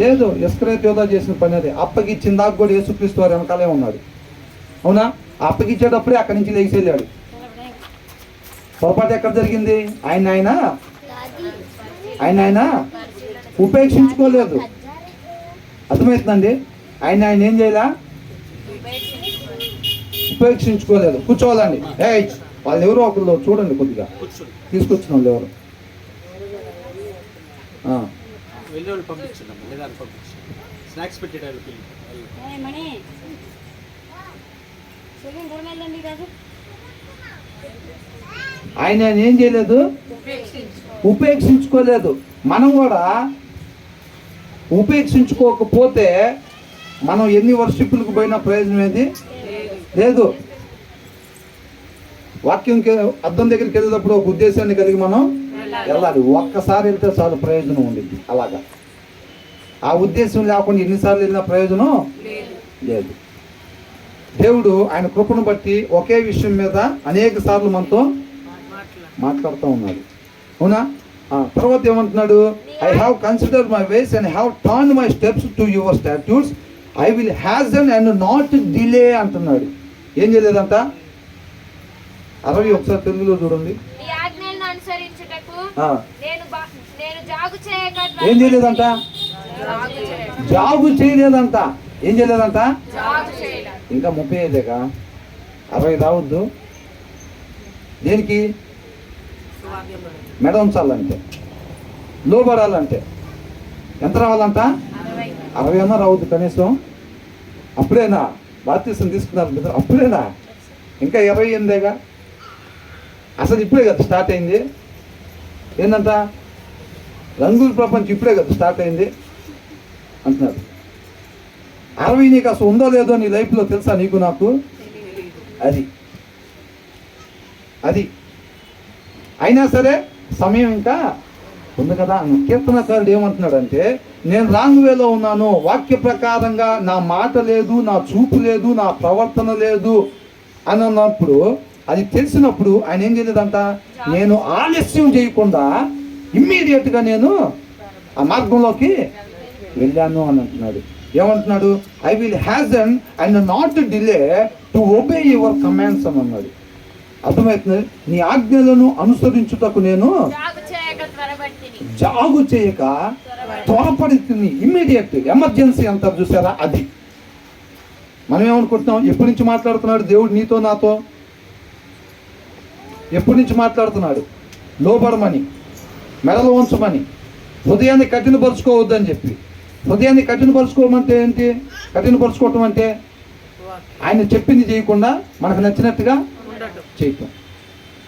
లేదు. ఇస్కరియోతు యూదా చేసిన పని అదే. అప్పగిచ్చిన దాకా కూడా యేసుక్రీస్తు వారి వెనకాలే ఉన్నాడు. అవునా? అప్పగిచ్చేటప్పుడే అక్కడి నుంచి లేచి వెళ్ళాడు. పొరపాటు ఎక్కడ జరిగింది? ఆయన ఉపేక్షించుకోలేదు. అర్థమవుతుందండి? ఆయన ఏం చేయాలా? ఉపేక్షించుకోలేదు. కూర్చోవాలండి. వాళ్ళు ఎవరో ఒకళ్ళు చూడండి, కొద్దిగా తీసుకొచ్చిన వాళ్ళు ఎవరు? ఆయన ఏం చేయలేదు? ఉపేక్షించుకోలేదు. మనం కూడా ఉపేక్షించుకోకపోతే మనం ఎన్ని వర్షిప్పులకు పోయినా ప్రయోజనం ఏది లేదు. వాక్యంకి అద్దం దగ్గరికి వెళ్ళేటప్పుడు ఒక ఉద్దేశాన్ని కలిగి మనం వెళ్ళాలి. ఒక్కసారి వెళ్తే చాలు, ప్రయోజనం ఉండిద్ది. అలాగా ఆ ఉద్దేశం లేకుండా ఎన్నిసార్లు వెళ్ళినా ప్రయోజనం లేదు. దేవుడు ఆయన కృపను బట్టి ఒకే విషయం మీద అనేక సార్లు మనతో మాట్లాడుతూ ఉన్నాడు. అవునా? తర్వాత ఏమంటున్నాడు? I have considered my ways and have turn my steps to your statutes, I will hasn't and not delay అంటున్నాడు. ఏం చేయలేదంట? 60 ఒకసారి తెలుగులో చూడండి. ఏం చేయలేదంట? జాగు చేయలేదంట. ఏం చేయలేదంట? ఇంకా 35గా 60 రావద్దు. దేనికి? మెడ ఉంచాలంటే, లోబడాలంటే ఎంత రావాలంట? 60 అన్నా రావద్దు కనీసం. అప్పుడేనా బాప్తిసం తీసుకున్నారు? అప్పుడేనా? ఇంకా 28గా. అసలు ఇప్పుడే కదా స్టార్ట్ అయింది. ఏంటంట? రంగుల ప్రపంచం ఇప్పుడే కదా స్టార్ట్ అయింది అంటున్నారు. 60 నీకు అసలు ఉందో లేదో నీ లైఫ్లో తెలుసా? నీకు నాకు అది అయినా సరే సమయం ఇంకా ఉంది కదా. కీర్తనకారుడు ఏమంటున్నాడు అంటే, నేను రాంగ్ వేలో ఉన్నాను, వాక్య ప్రకారంగా నా మాట లేదు, నా చూపు లేదు, నా ప్రవర్తన లేదు అని అన్నప్పుడు, అది తెలిసినప్పుడు ఆయన ఏం చేయలేదంట? నేను ఆలస్యం చేయకుండా ఇమ్మీడియట్గా నేను ఆ మార్గంలోకి వెళ్ళాను అని అంటున్నాడు. ఏమంటున్నాడు? I will hasn't and not delay to obey your commands అని అన్నాడు. అర్థమవుతుంది? నీ ఆజ్ఞలను అనుసరించుటకు నేను జాగు చేయక త్వరపడి, ఇమ్మీడియట్ ఎమర్జెన్సీ అంటారు చూసారా? అది మనం ఏమనుకుంటున్నాం? ఎప్పటి నుంచి మాట్లాడుతున్నాడు దేవుడు నీతో నాతో? ఎప్పటి నుంచి మాట్లాడుతున్నాడు? లోబడమని, మెడలు ఉంచమని, హృదయాన్ని కఠినపరుచుకోవద్దని చెప్పి. హృదయాన్ని కఠినపరుచుకోమంటే ఏంటి? కఠినపరుచుకోవటం అంటే ఆయన చెప్పింది చేయకుండా మనకు నచ్చినట్టుగా చేయటం.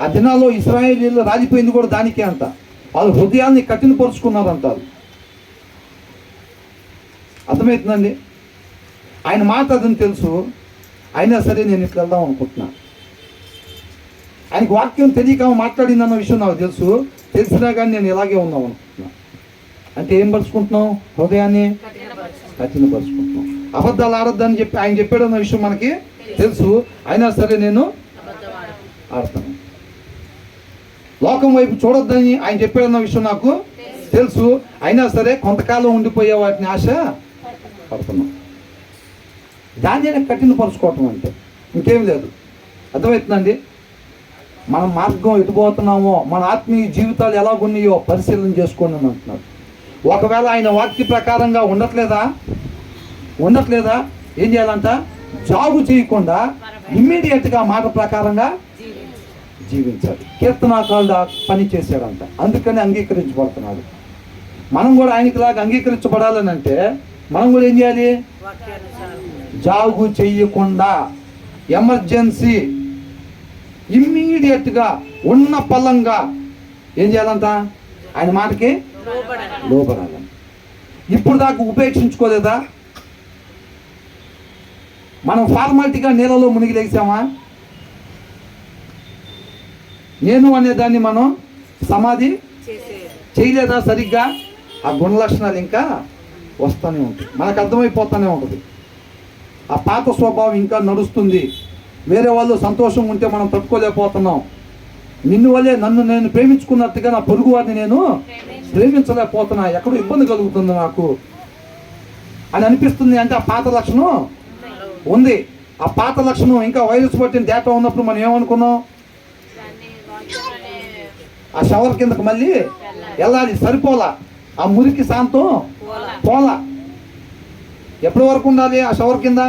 ఆ దినాల్లో ఇశ్రాయేలీయులు రాజిపోయింది కూడా దానికే అంట. వాళ్ళు హృదయాన్ని కఠినపరుచుకున్నారు అంటారు. అర్థమవుతుందండి? ఆయన మాట అదని తెలుసు, అయినా సరే నేను ఇట్లా వెళ్దాం అనుకుంటున్నా. ఆయనకు వాక్యం తెలియక మాట్లాడిందన్న విషయం నాకు తెలుసు, తెలిసినా కానీ నేను ఇలాగే ఉందాం అనుకుంటున్నా. అంటే ఏం పరుచుకుంటున్నాం? హృదయాన్ని కఠినపరుచుకుంటున్నాం. అబద్ధాలు ఆడొద్దని చెప్పి ఆయన చెప్పాడన్న విషయం మనకి తెలుసు, అయినా సరే నేను ఆడతాను. లోకం వైపు చూడొద్దని ఆయన చెప్పాడన్న విషయం నాకు తెలుసు, అయినా సరే కొంతకాలం ఉండిపోయే వాటిని ఆశ పడుతున్నాం. దాన్ని కఠినపరుచుకోవటం అంటే ఇంకేం లేదు. అర్థమవుతుందండి? మన మార్గం ఎటుపోతున్నామో, మన ఆత్మీయ జీవితాలు ఎలాగున్నాయో పరిశీలన చేసుకోండి అని అంటున్నాడు. ఒకవేళ ఆయన వాక్య ప్రకారంగా ఉండట్లేదా ఏం చేయాలంట? జాగు చేయకుండా ఇమ్మీడియట్గా మాట ప్రకారంగా జీవించాలి. కీర్తనాకారుడు పని చేశాడంట, అందుకని అంగీకరించబడుతున్నాడు. మనం కూడా ఆయనకిలాగా అంగీకరించబడాలని అంటే మనం కూడా ఏం చేయాలి? జాగు చెయ్యకుండా ఎమర్జెన్సీ ఇమ్మీడియట్గా ఉన్న పల్లంగా ఏం చేయాలంట? ఆయన మాటకి లోబడాలి. ఇప్పుడు దాకా ఉపేక్షించుకోలేదా? మనం ఫార్మాలిటీగా నీళ్ళలో మునిగి లేచామా? నేను అనేదాన్ని మనం సమాధి చేయలేదా సరిగ్గా? ఆ గుణ లక్షణాలు ఇంకా వస్తూనే ఉంటాయి, మనకు అర్థమైపోతూనే ఉంటుంది. ఆ పాత స్వభావం ఇంకా నడుస్తుంది. వేరే వాళ్ళు సంతోషం ఉంటే మనం తట్టుకోలేకపోతున్నాం. నిన్ను వల్లే నన్ను నేను ప్రేమించుకున్నట్టుగా నా పొరుగు వారిని నేను ప్రేమించలేకపోతున్నా, ఎక్కడో ఇబ్బంది కలుగుతుంది నాకు అని అనిపిస్తుంది. అంటే ఆ పాత లక్షణం ఉంది. ఆ పాత లక్షణం ఇంకా వైరస్ పట్టిన డేటా ఉన్నప్పుడు మనం ఏమనుకున్నాం? ఆ షవర్ కిందకు మళ్ళీ వెళ్ళాలి, సరిపోలా. ఆ మురికి శాంతం పోలా. ఎప్పటి వరకు ఉండాలి ఆ షవర్ కింద?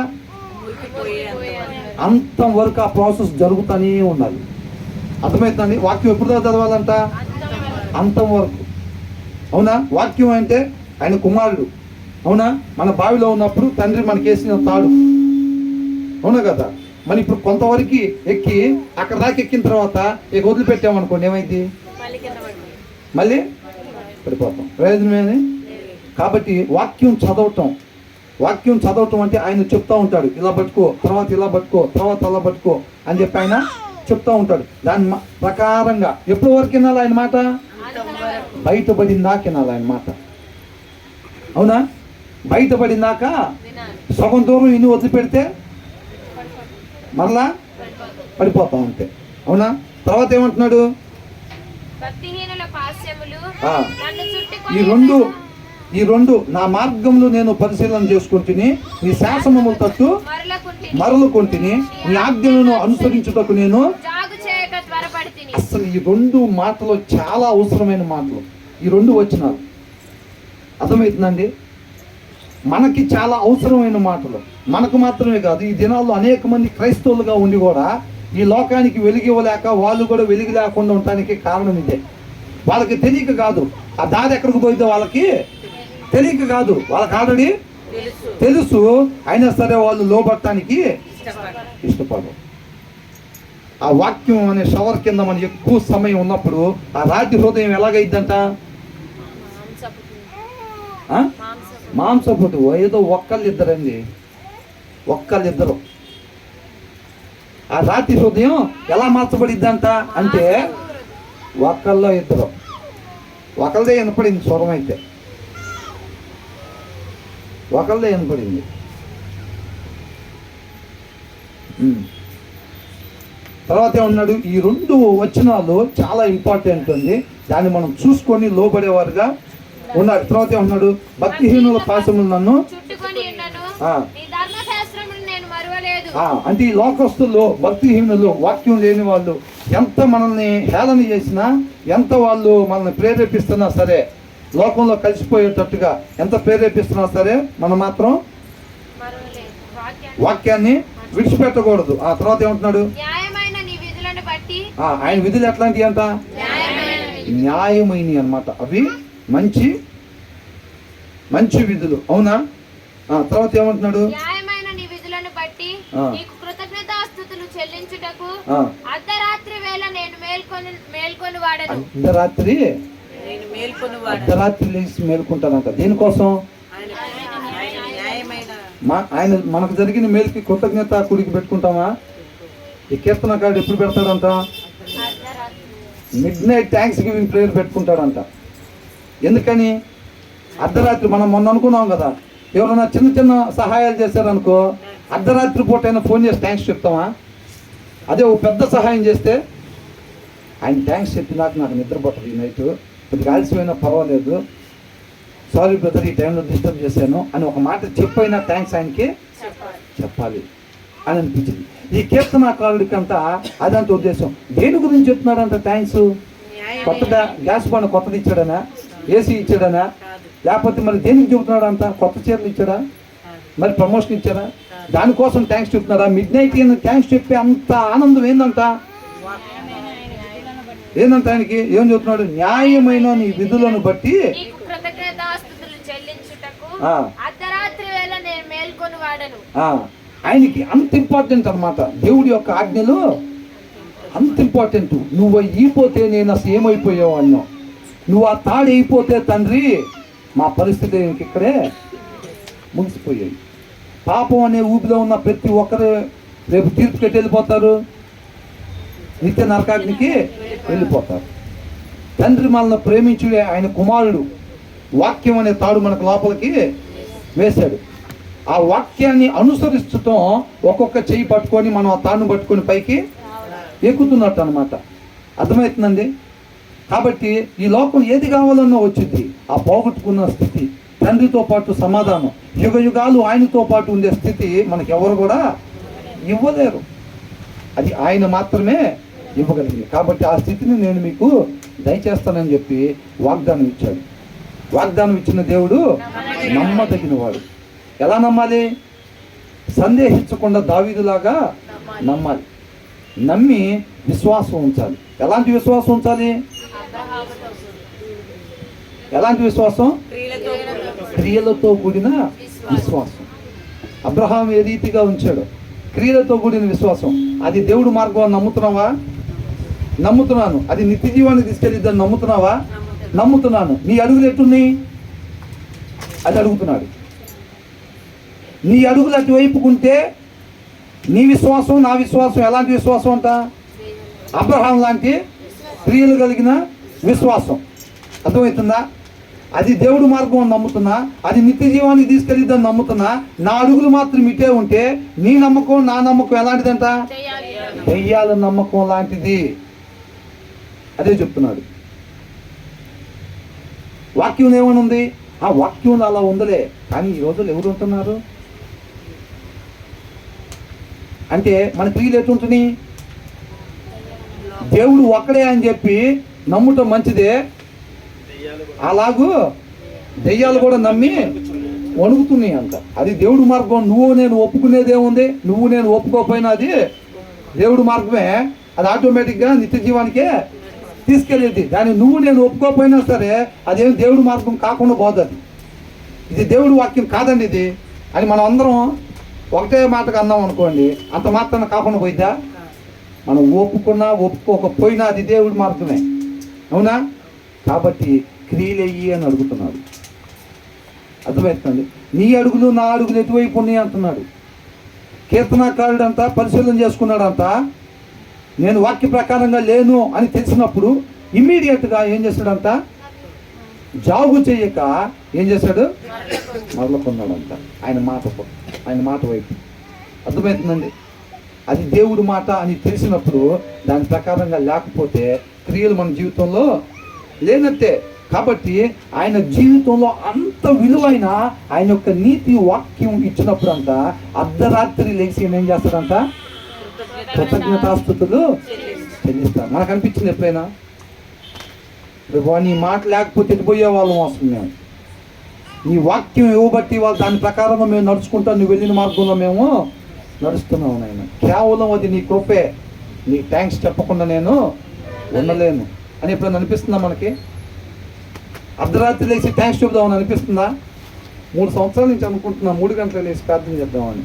అంతం వరకు ఆ ప్రాసెస్ జరుగుతూనే ఉండాలి. అర్థమవుతుందండి? వాక్యం ఎప్పుడు చదవాలంట? అంతం వరకు. అవునా? వాక్యం అంటే ఆయన కుమారుడు. అవునా? మన బావిలో ఉన్నప్పుడు తండ్రి మనకేసిన తాడు. అవునా కదా? మరి ఇప్పుడు కొంతవరకు ఎక్కి అక్కడ దాకా ఎక్కిన తర్వాత ఇక వదిలిపెట్టామనుకోండి, ఏమైంది? మళ్ళీ పడిపోతాం. ప్రయోజనమేని. కాబట్టి వాక్యం చదవటం అంటే ఆయన చెప్తా ఉంటాడు, ఇలా పట్టుకో, తర్వాత ఇలా పట్టుకో, తర్వాత అలా పట్టుకో అని చెప్పి ఆయన చెప్తా ఉంటాడు. దాని ప్రకారంగా ఎప్పటి వరకు వినాలి ఆయన మాట? బయటపడిందాక వినాలి ఆయన మాట. అవునా? బయటపడిందాక సగం దూరం ఇన్ని వదిలిపెడితే మరలా పడిపోతాం అంతే. అవునా? తర్వాత ఏమంటున్నాడు? ఈ రెండు నా మార్గంలో నేను పరిశీలన చేసుకుంటుని, నీ శాసనముల తట్టు మరలుకొంటిని, నీ ఆజ్ఞలను అనుసరించుటకు నేను. అసలు ఈ రెండు మాటలు చాలా అవసరమైన మాటలు. ఈ రెండు వచనాలు అర్థమవుతుందండి? మనకి చాలా అవసరమైన మాటలు. మనకు మాత్రమే కాదు, ఈ దినాల్లో అనేక మంది క్రైస్తవులుగా ఉండి కూడా ఈ లోకానికి వెలిగివ్వలేక వాళ్ళు కూడా వెలిగి లేకుండా ఉండటానికి కారణం ఇదే. వాళ్ళకి తెలియక కాదు, ఆ దారి ఎక్కడికి పోయితే వాళ్ళకి తెలియక కాదు, వాళ్ళకి ఆల్రెడీ తెలుసు. అయినా సరే వాళ్ళు లోబడటానికి ఇష్టపడరు. ఆ వాక్యం అనే షవర్ కింద మనం ఎక్కువ సమయం ఉన్నప్పుడు ఆ రాతి హృదయం ఎలాగైద్దంట? మాంసపుటు. ఏదో ఒక్కళ్ళిద్దరండి, ఒక్కళ్ళిద్దరు. ఆ రాతి హృదయం ఎలా మార్చబడిద్దంట అంటే ఒక్కళ్ళో ఇద్దరు. ఒకళ్ళదే వినపడింది స్వరం, అయితే ఒకళ్ళదే వినపడింది. తర్వాత ఏమన్నాడు? ఈ రెండు వచనాలు చాలా ఇంపార్టెంట్ ఉంది, దాన్ని మనం చూసుకొని లోబడేవారుగా ఉన్నాడు. తర్వాత ఏమన్నాడు? భక్తిహీనుల పాశములు నన్ను. అంటే ఈ లోకస్తులు, భక్తిహీనులు, వాక్యం లేని వాళ్ళు ఎంత మనల్ని హేళన చేసినా, ఎంత వాళ్ళు మనల్ని ప్రేరేపిస్తున్నా సరే, లోకంలో కలిసిపోయేటట్టుగా ఎంత ప్రేరేపిస్తున్నా సరే, మనం మాత్రం వాక్యాన్ని విడిచిపెట్టకూడదు. ఆ తర్వాత ఏమంటున్నాడు? ఆయన విధులు ఎట్లాంటివి అంట? న్యాయమైనవి అన్నమాట. అవి మంచి విధులు. అవునా? తర్వాత ఏమంటున్నాడు? అర్ధరాత్రి లేచి మేల్కొంటానంట. దేనికోసం? ఆయన మనకు జరిగిన మేలుకి కృతజ్ఞత కుడికి పెట్టుకుంటామా? ఈ కీర్తనకారుడు ఎప్పుడు పెడతాడంట? మిడ్నైట్ థ్యాంక్స్ గివింగ్ ప్రేయర్ పెట్టుకుంటాడంట. ఎందుకని? అర్ధరాత్రి మనం మొన్న అనుకున్నాం కదా, ఎవరైనా చిన్న సహాయాలు చేశారనుకో, అర్ధరాత్రి పూట అయినా ఫోన్ చేసి థ్యాంక్స్ చెప్తామా? అదే ఒక పెద్ద సహాయం చేస్తే ఆయన థ్యాంక్స్ చెప్పినాక నాకు నిద్రపోతుంది ఈ నైట్, కొద్దిగా ఆలస్యమైనా పర్వాలేదు, సారీ బ్రదర్ ఈ టైంలో డిస్టర్బ్ చేశాను అని ఒక మాట చెప్పైనా థ్యాంక్స్ ఆయనకి చెప్పాలి. అని అనిపించింది. ఈ కీర్తనాకారుడికి అంతా అదంత ఉద్దేశం. దేని గురించి చెప్తున్నాడంట థ్యాంక్స్? కొత్తగా గ్యాస్ బండ కొత్తది ఇచ్చాడనా? ఏసీ ఇచ్చాడనా? లేకపోతే మరి దేనికి చెబుతున్నాడు అంత? కొత్త చీరలు ఇచ్చాడా? మరి ప్రమోషన్ ఇచ్చాడా? దానికోసం థ్యాంక్స్ చెప్తున్నాడా? మిడ్ నైట్ థ్యాంక్స్ చెప్పే అంత ఆనందం ఏందంట? ఏందంట ఆయనకి? ఏం చెబుతున్నాడు? న్యాయమైన నీ విధులను బట్టి ఆయనకి అంత ఇంపార్టెంట్ అనమాట. దేవుడి యొక్క ఆజ్ఞలు అంత ఇంపార్టెంట్. నువ్వు అయిపోతే నేను అసలు ఏమైపోయావు అన్నావు. నువ్వు ఆ తాడు అయిపోతే తండ్రి మా పరిస్థితి ఇక్కడే ముగిసిపోయాయి. పాపం అనే ఊపిలో ఉన్న ప్రతి ఒక్కరు రేపు తీర్పుకెట్టి వెళ్ళిపోతారు, నిత్య నరకాగ్నికి వెళ్ళిపోతారు. తండ్రి మనల్ని ప్రేమించుడే ఆయన కుమారుడు వాక్యం అనే తాడు మనకు లోపలికి వేశాడు. ఆ వాక్యాన్ని అనుసరిస్తూ ఒక్కొక్క చెయ్యి పట్టుకొని మనం ఆ తాడును పట్టుకొని పైకి ఎక్కుతున్నట్టు అనమాట. అర్థమవుతుందండి? కాబట్టి ఈ లోకం ఏది కావాలన్నా వచ్చింది. ఆ పోగొట్టుకున్న స్థితి, తండ్రితో పాటు సమాధానం, యుగ యుగాలు ఆయనతో పాటు ఉండే స్థితి మనకి ఎవరు కూడా ఇవ్వలేరు. అది ఆయన మాత్రమే ఇవ్వగలిగింది. కాబట్టి ఆ స్థితిని నేను మీకు దయచేస్తానని చెప్పి వాగ్దానం ఇచ్చాడు. వాగ్దానం ఇచ్చిన దేవుడు నమ్మదగిన వాడు. ఎలా నమ్మాలి? సందేహించకుండా దావీదులాగా నమ్మాలి. నమ్మి విశ్వాసం ఉంచాలి. ఎలాంటి విశ్వాసం ఉంచాలి? ఎలాంటి విశ్వాసం? క్రియలతో కూడిన విశ్వాసం. అబ్రహాం ఏ రీతిగా ఉంచాడు? క్రియలతో కూడిన విశ్వాసం. అది దేవుడు మార్గం అని నమ్ముతున్నావా? నమ్ముతున్నాను. అది నిత్య జీవాన్ని తీసుకెళ్ళిద్దని నమ్ముతున్నావా? నమ్ముతున్నాను. నీ అడుగులు ఎట్టున్నాయి? అది అడుగుతున్నాడు. నీ అడుగులు అటువైపుకుంటే నీ విశ్వాసం నా విశ్వాసం ఎలాంటి విశ్వాసం అంట? అబ్రహాం లాంటి క్రియలు కలిగిన విశ్వాసం. అర్థమవుతుందా? అది దేవుడు మార్గం అని నమ్ముతున్నా, అది నిత్య జీవానికి తీసుకెళ్ళిద్దని నమ్ముతున్నా. నా అడుగులు మాత్రం ఇటే ఉంటే నీ నమ్మకం నా నమ్మకం ఎలాంటిదంట? దెయ్యాల నమ్మకం లాంటిది. అదే చెప్తున్నాడు. వాక్యం ఏమని ఉంది? ఆ వాక్యం అలా ఉందలే, కానీ ఈ రోజులు ఎవరు ఉంటున్నారు అంటే మన క్రియలు ఎట్లుంటున్నాయి? దేవుడు ఒక్కడే అని చెప్పి నమ్ముటం మంచిదే, అలాగూ దెయ్యాలు కూడా నమ్మి వణుకుతున్నాయి అంట. అది దేవుడు మార్గం. నువ్వు నేను ఒప్పుకునేదేముంది? నువ్వు నేను ఒప్పుకోకపోయినా అది దేవుడు మార్గమే. అది ఆటోమేటిక్గా నిత్య జీవానికే తీసుకెళ్ళేది. దాన్ని నువ్వు నేను ఒప్పుకోకపోయినా సరే అదేమి దేవుడు మార్గం కాకుండా పోతుంది. ఇది దేవుడు వాక్యం కాదండి ఇది అని మనం అందరం ఒకటే మాటగా అన్నాం అనుకోండి, అంత మాత్రాన కాకుండా పోయిద్దా? మనం ఒప్పుకున్నా ఒప్పుకోకపోయినా అది దేవుడి మార్గమే. అవునా? కాబట్టి క్రియలయ్యి అని అడుగుతున్నాడు. అర్థమవుతుంది? నీ అడుగులు నా అడుగులు ఎటువైపు ఉన్నాయి అంటున్నాడు. కీర్తనాకారుడు అంతా పరిశీలన చేసుకున్నాడంట. నేను వాక్య ప్రకారంగా లేను అని తెలిసినప్పుడు ఇమ్మీడియట్గా ఏం చేశాడంట? జాగు చేయక ఏం చేశాడు? మొదలుకున్నాడంట ఆయన మాట వైపు. అర్థమవుతుందండి? అది దేవుడి మాట అని తెలిసినప్పుడు దాని ప్రకారంగా లేకపోతే క్రియలు మన జీవితంలో లేనట్టే. కాబట్టి ఆయన జీవితంలో అంత విలువైన ఆయన యొక్క నీతి వాక్యం ఇచ్చినప్పుడు అంట అర్ధరాత్రి లేచి ఏం చేస్తాడంట? కృతజ్ఞతాస్తుతులు చెల్లిస్తాడు. మనకు అనిపించింది ఎప్పుడైనా? నీ మాట లేకపోతే ఎటుపోయే వాళ్ళం వస్తుంది. మేము నీ వాక్యం ఇవ్వబట్టి వాళ్ళు దాని ప్రకారంగా మేము నడుచుకుంటాం. నువ్వు వెళ్ళిన మార్గంలో మేము నడుస్తున్నావు నాయన. కేవలం అది నీ కృపే. నీ థ్యాంక్స్ చెప్పకుండా నేను ఉండలేను అని ఎప్పుడైనా అనిపిస్తుందా మనకి? అర్ధరాత్రి లేచి థ్యాంక్స్ చెప్దామని అనిపిస్తుందా? 3 సంవత్సరాల నుంచి అనుకుంటున్నా 3 గంటలు లేచి ప్రార్థన చేద్దామని.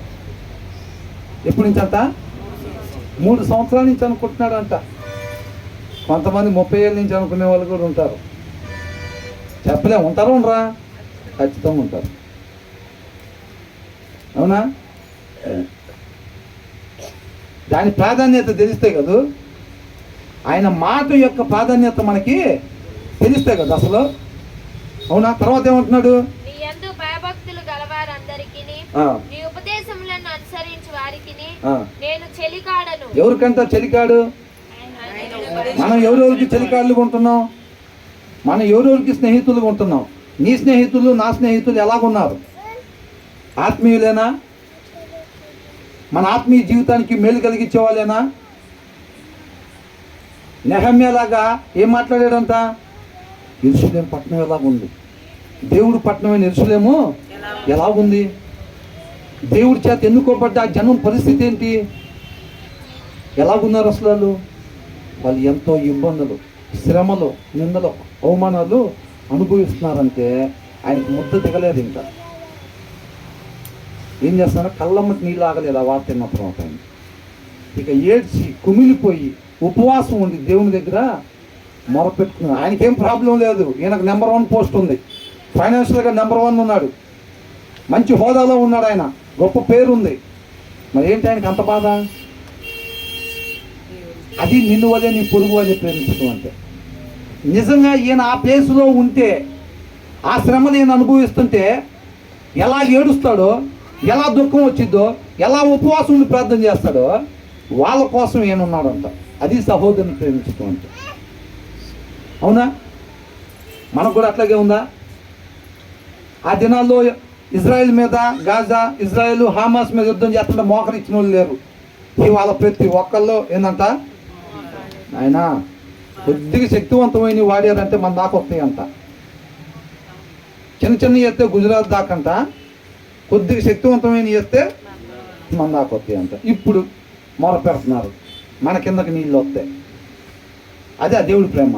ఎప్పటి నుంచి అంట? 3 సంవత్సరాల నుంచి అనుకుంటున్నాడు అంట. కొంతమంది 30 ఏళ్ళ నుంచి అనుకునే వాళ్ళు కూడా ఉంటారు. చెప్పలేము. ఉంటారు ఉండరా? ఖచ్చితంగా ఉంటారు. అవునా? దాని ప్రాధాన్యత తెలిస్తే కదా, ఆయన మాట యొక్క ప్రాధాన్యత మనకి తెలిస్తే కదా అసలు. అవునా? తర్వాత ఏమంటున్నాడు? ఎవరికంట చెలికాడు? మనం ఎవరెవరికి చెలికాడులుగా ఉంటున్నాం? మనం ఎవరెవరికి స్నేహితులుగా ఉంటున్నాం? నీ స్నేహితులు నా స్నేహితులు ఎలాగున్నారు? ఆత్మీయులేనా? మన ఆత్మీయ జీవితానికి మేలు కలిగించే వాళ్ళేనా? నెహమ్యాలాగా ఏం మాట్లాడాడంట? యెరూషలేము పట్టణం ఎలాగుంది, దేవుడు పట్టణమైన యెరూషలేము ఎలాగుంది, దేవుడి చేత ఎన్నుకోబడ్డ ఆ జనం పరిస్థితి ఏంటి, ఎలాగున్నారు అసలు వాళ్ళు ఎంతో ఇబ్బందులు, శ్రమలు, నిందలు, అవమానాలు అనుభవిస్తున్నారంటే ఆయనకు ముద్ద దిగలేదు. ఇంకా ఏం చేస్తున్నారు? కళ్ళమ్మటి నీళ్ళు ఆగలేదు ఆ వార్త విన్న తర్వాత. ఆయన ఇక ఏడ్చి కుమిలిపోయి ఉపవాసం ఉండి దేవుని దగ్గర మొరపెట్టుకున్నాడు. ఆయనకేం ప్రాబ్లం లేదు, ఈయనకు నెంబర్ 1 పోస్ట్ ఉంది, ఫైనాన్షియల్గా నెంబర్ 1 ఉన్నాడు, మంచి హోదాలో ఉన్నాడు, ఆయన గొప్ప పేరు ఉంది. మరి ఏంటి ఆయనకి అంత బాధ? అది నిన్ను వల్లే నీ పొరుగు వల్లే ప్రేమించడం అంటే. నిజంగా ఈయన ఆ ప్లేస్లో ఉంటే, ఆ శ్రమను ఈయన అనుభవిస్తుంటే ఎలా ఏడుస్తాడో, ఎలా దుఃఖం వచ్చిద్దో, ఎలా ఉపవాసం ఉండి ప్రార్థన చేస్తాడో, వాళ్ళ కోసం ఈయన ఉన్నాడంట. అది సహోదరుని ప్రేమించడం అంటే. అవునా? మనకు కూడా అట్లాగే ఉందా? ఆ దినాల్లో ఇజ్రాయెల్ మీద, గాజా, ఇజ్రాయెల్ హమాస్ మీద యుద్ధం చేస్తుంటే మోకరిచ్చిన వాళ్ళు లేరు. ఇవాళ ప్రతి ఒక్కళ్ళు ఏంటంట, ఆయన కొద్దిగా శక్తివంతమైన వాడారంటే మన దాకా వస్తాయంట. చిన్న చిన్న చేస్తే గుజరాత్ దాకంట, కొద్దిగా శక్తివంతమైన చేస్తే మన దాకా వస్తాయంట. ఇప్పుడు మొర పెడుతున్నారు, మన కిందకి నీళ్ళు వస్తాయి. అదే ఆ దేవుడి ప్రేమ.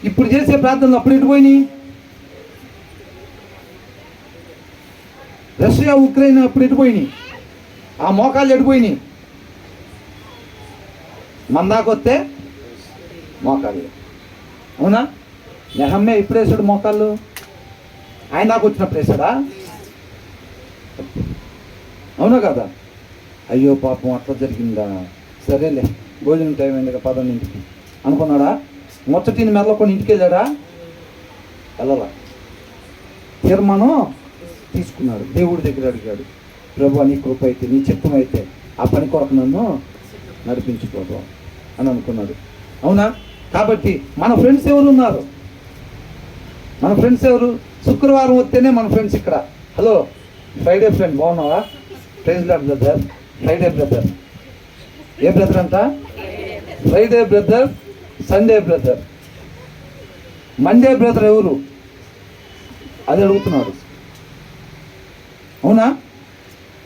ఇప్పుడు చేసే ప్రార్థనలు అప్పుడు ఎటుపోయినాయి? రష్యా ఉక్రెయిన్ అప్పుడు ఎటుపోయినాయి? ఆ మోకాళ్ళు ఎటుపోయినాయి? మన దాకా వస్తే మోకాళ్ళు. అవునా? నెహమ్యా ఇప్పుడు వేసాడు మోకాళ్ళు, ఆయన దాకా వచ్చినప్పుడు వేసాడా? అవునా కదా? అయ్యో పాపం అట్లా జరిగిందా, సరేలే భోజనం టైం అయింది కదా 11ంటికి అనుకున్నాడా? మొచ్చటిని మెల్లకొని ఇంటికి వెళ్ళాడా? వెళ్ళాలా? తీర్మానం తీసుకున్నాడు, దేవుడి దగ్గర అడిగాడు, ప్రభు నీ కృప అయితే, నీ చిత్తం అయితే ఆ పని కొరకు నన్ను నడిపించుకోదు అని అనుకున్నాడు. అవునా? కాబట్టి మన ఫ్రెండ్స్ ఎవరు ఉన్నారు? మన ఫ్రెండ్స్ ఎవరు? శుక్రవారం వస్తేనే మన ఫ్రెండ్స్ ఇక్కడ. హలో ఫ్రైడే ఫ్రెండ్, బాగున్నావా? Praise Lord brother, Friday brother. ఏ బ్రదర్ అంట? Friday brother, Sunday brother. Monday brother ఎవరు? అది అడుగుతున్నాడు. అవునా?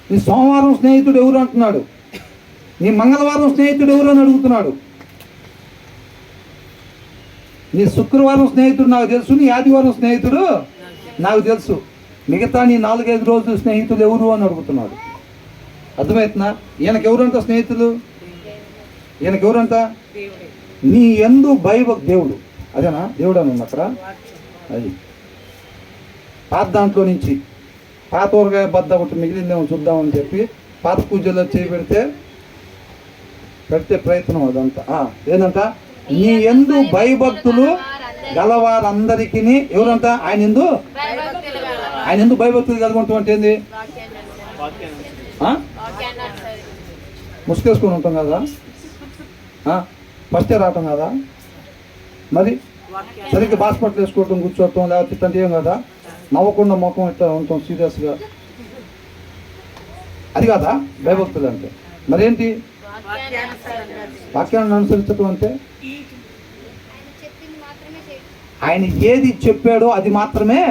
నీ సోమవారం స్నేహితుడు ఎవరు అంటున్నాడు, నీ మంగళవారం స్నేహితుడు ఎవరు అని అడుగుతున్నాడు. నీ శుక్రవారం స్నేహితుడు నాకు తెలుసు, నీ ఆదివారం స్నేహితుడు నాకు తెలుసు, మిగతా నీ 4-5 రోజులు స్నేహితులు ఎవరు అని అడుగుతున్నాడు. అర్థమవుతుందా? ఈయనకి ఎవరంట స్నేహితులు? ఈయనకి ఎవరంట? నీ యందు భయభక్తి, దేవుడు. అదేనా దేవుడు అని ఉంది అక్కడ. అది పాత దాంట్లో నుంచి పాత ఊరగాయ బద్ద ఒకటి మిగిలిందేమో చూద్దామని చెప్పి పాత పూజల్లో చేయబెడితే ప్రయత్నం అదంతా. ఏంటంట? నీ యందు భయభక్తులు గలవారందరికీ ఎవరంట? ఆయన ఎందు భయభక్తులు కలుగుంటాం అంటే ఏంది? ముసుకేసుకొని ఉంటాం కదా, ఫస్ట్ రావటం కదా, మరి సరిగ్గా బాస్పట్లు వేసుకోవటం, కూర్చోవటం, లేకపోతే ఇట్లాంటి ఏం కదా, నవ్వకుండా ముఖం ఇట్లా ఉంటాం సీరియస్గా, అది కదా భయభక్తులు అంటే. మరేంటి? వాక్యాన్ని అనుసరించటం అంటే ఆయన ఏది చెప్పాడో అది మాత్రమే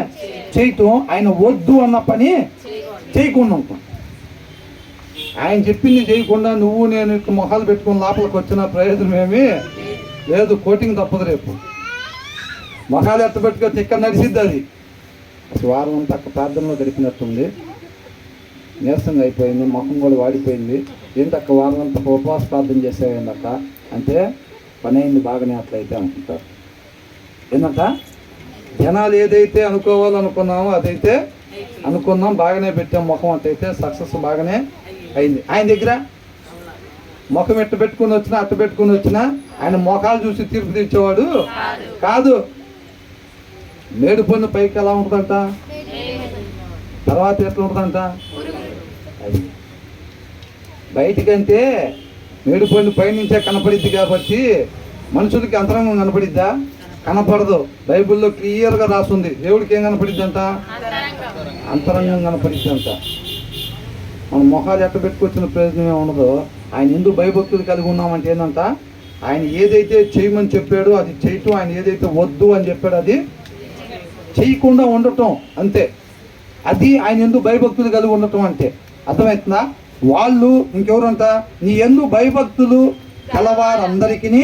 చేయటం, ఆయన వద్దు అన్న పని చేయకుండా ఉంటాం. ఆయన చెప్పింది చేయకుండా నువ్వు నేను ఇట్లా మొహాలు పెట్టుకుని లోపలికి వచ్చిన ప్రయోజనం ఏమీ లేదు, కోటింగ్ తప్పదు. రేపు మొహాలు ఎత్తబెట్టుకొని ఇక్కడ నడిచిద్ది అది. అసలు వారం అంతా అక్క ప్రార్థనలో గడిపినట్టుంది, నీరసంగా అయిపోయింది, మొహం కూడా వాడిపోయింది. ఏంటక్క వారం అంతా ఉపవాస ప్రార్థన చేసేవేందక్క అంటే పని అయింది బాగానే అట్లయితే అనుకుంటారు. ఏంటంట? జనాలు ఏదైతే అనుకోవాలనుకున్నామో అదైతే అనుకున్నాం, బాగానే పెట్టాం ముఖం, అట్టయితే సక్సెస్ బాగానే అయింది. ఆయన దగ్గర ముఖం ఎట్ట పెట్టుకుని వచ్చినా అట్ట పెట్టుకుని వచ్చినా ఆయన మొఖాలు చూసి తీర్పు తెచ్చేవాడు కాదు. మేడు పొన్ను పైకి ఎలా ఉంటుందంట, తర్వాత ఎట్లా ఉంటుందంట? అది బయటికంటే మేడు పొన్ను పైనుంచే కనపడిద్ది కాబట్టి మనుషులకి అంతరంగం కనపడిద్దా? కనపడదు. బైబిల్లో క్లియర్గా రాస్తుంది. దేవుడికి ఏం కనపడిద్ది అంట? అంతరంగం కనపడిద్ది అంట. మన మొహాలు ఎట్ట పెట్టుకొచ్చిన ప్రయోజనం ఉండదో, ఆయన ఎందుకు భయభక్తులు కలిగి ఉన్నామంటే ఏంటంట, ఆయన ఏదైతే చేయమని చెప్పాడో అది చేయటం, ఆయన ఏదైతే వద్దు అని చెప్పాడో అది చేయకుండా ఉండటం, అంతే. అది ఆయన ఎందుకు భయభక్తులు కలిగి ఉండటం అంటే. అర్థమవుతుందా? వాళ్ళు ఇంకెవరంట, నీ ఎందుకు భయభక్తులు కలవారందరికీ,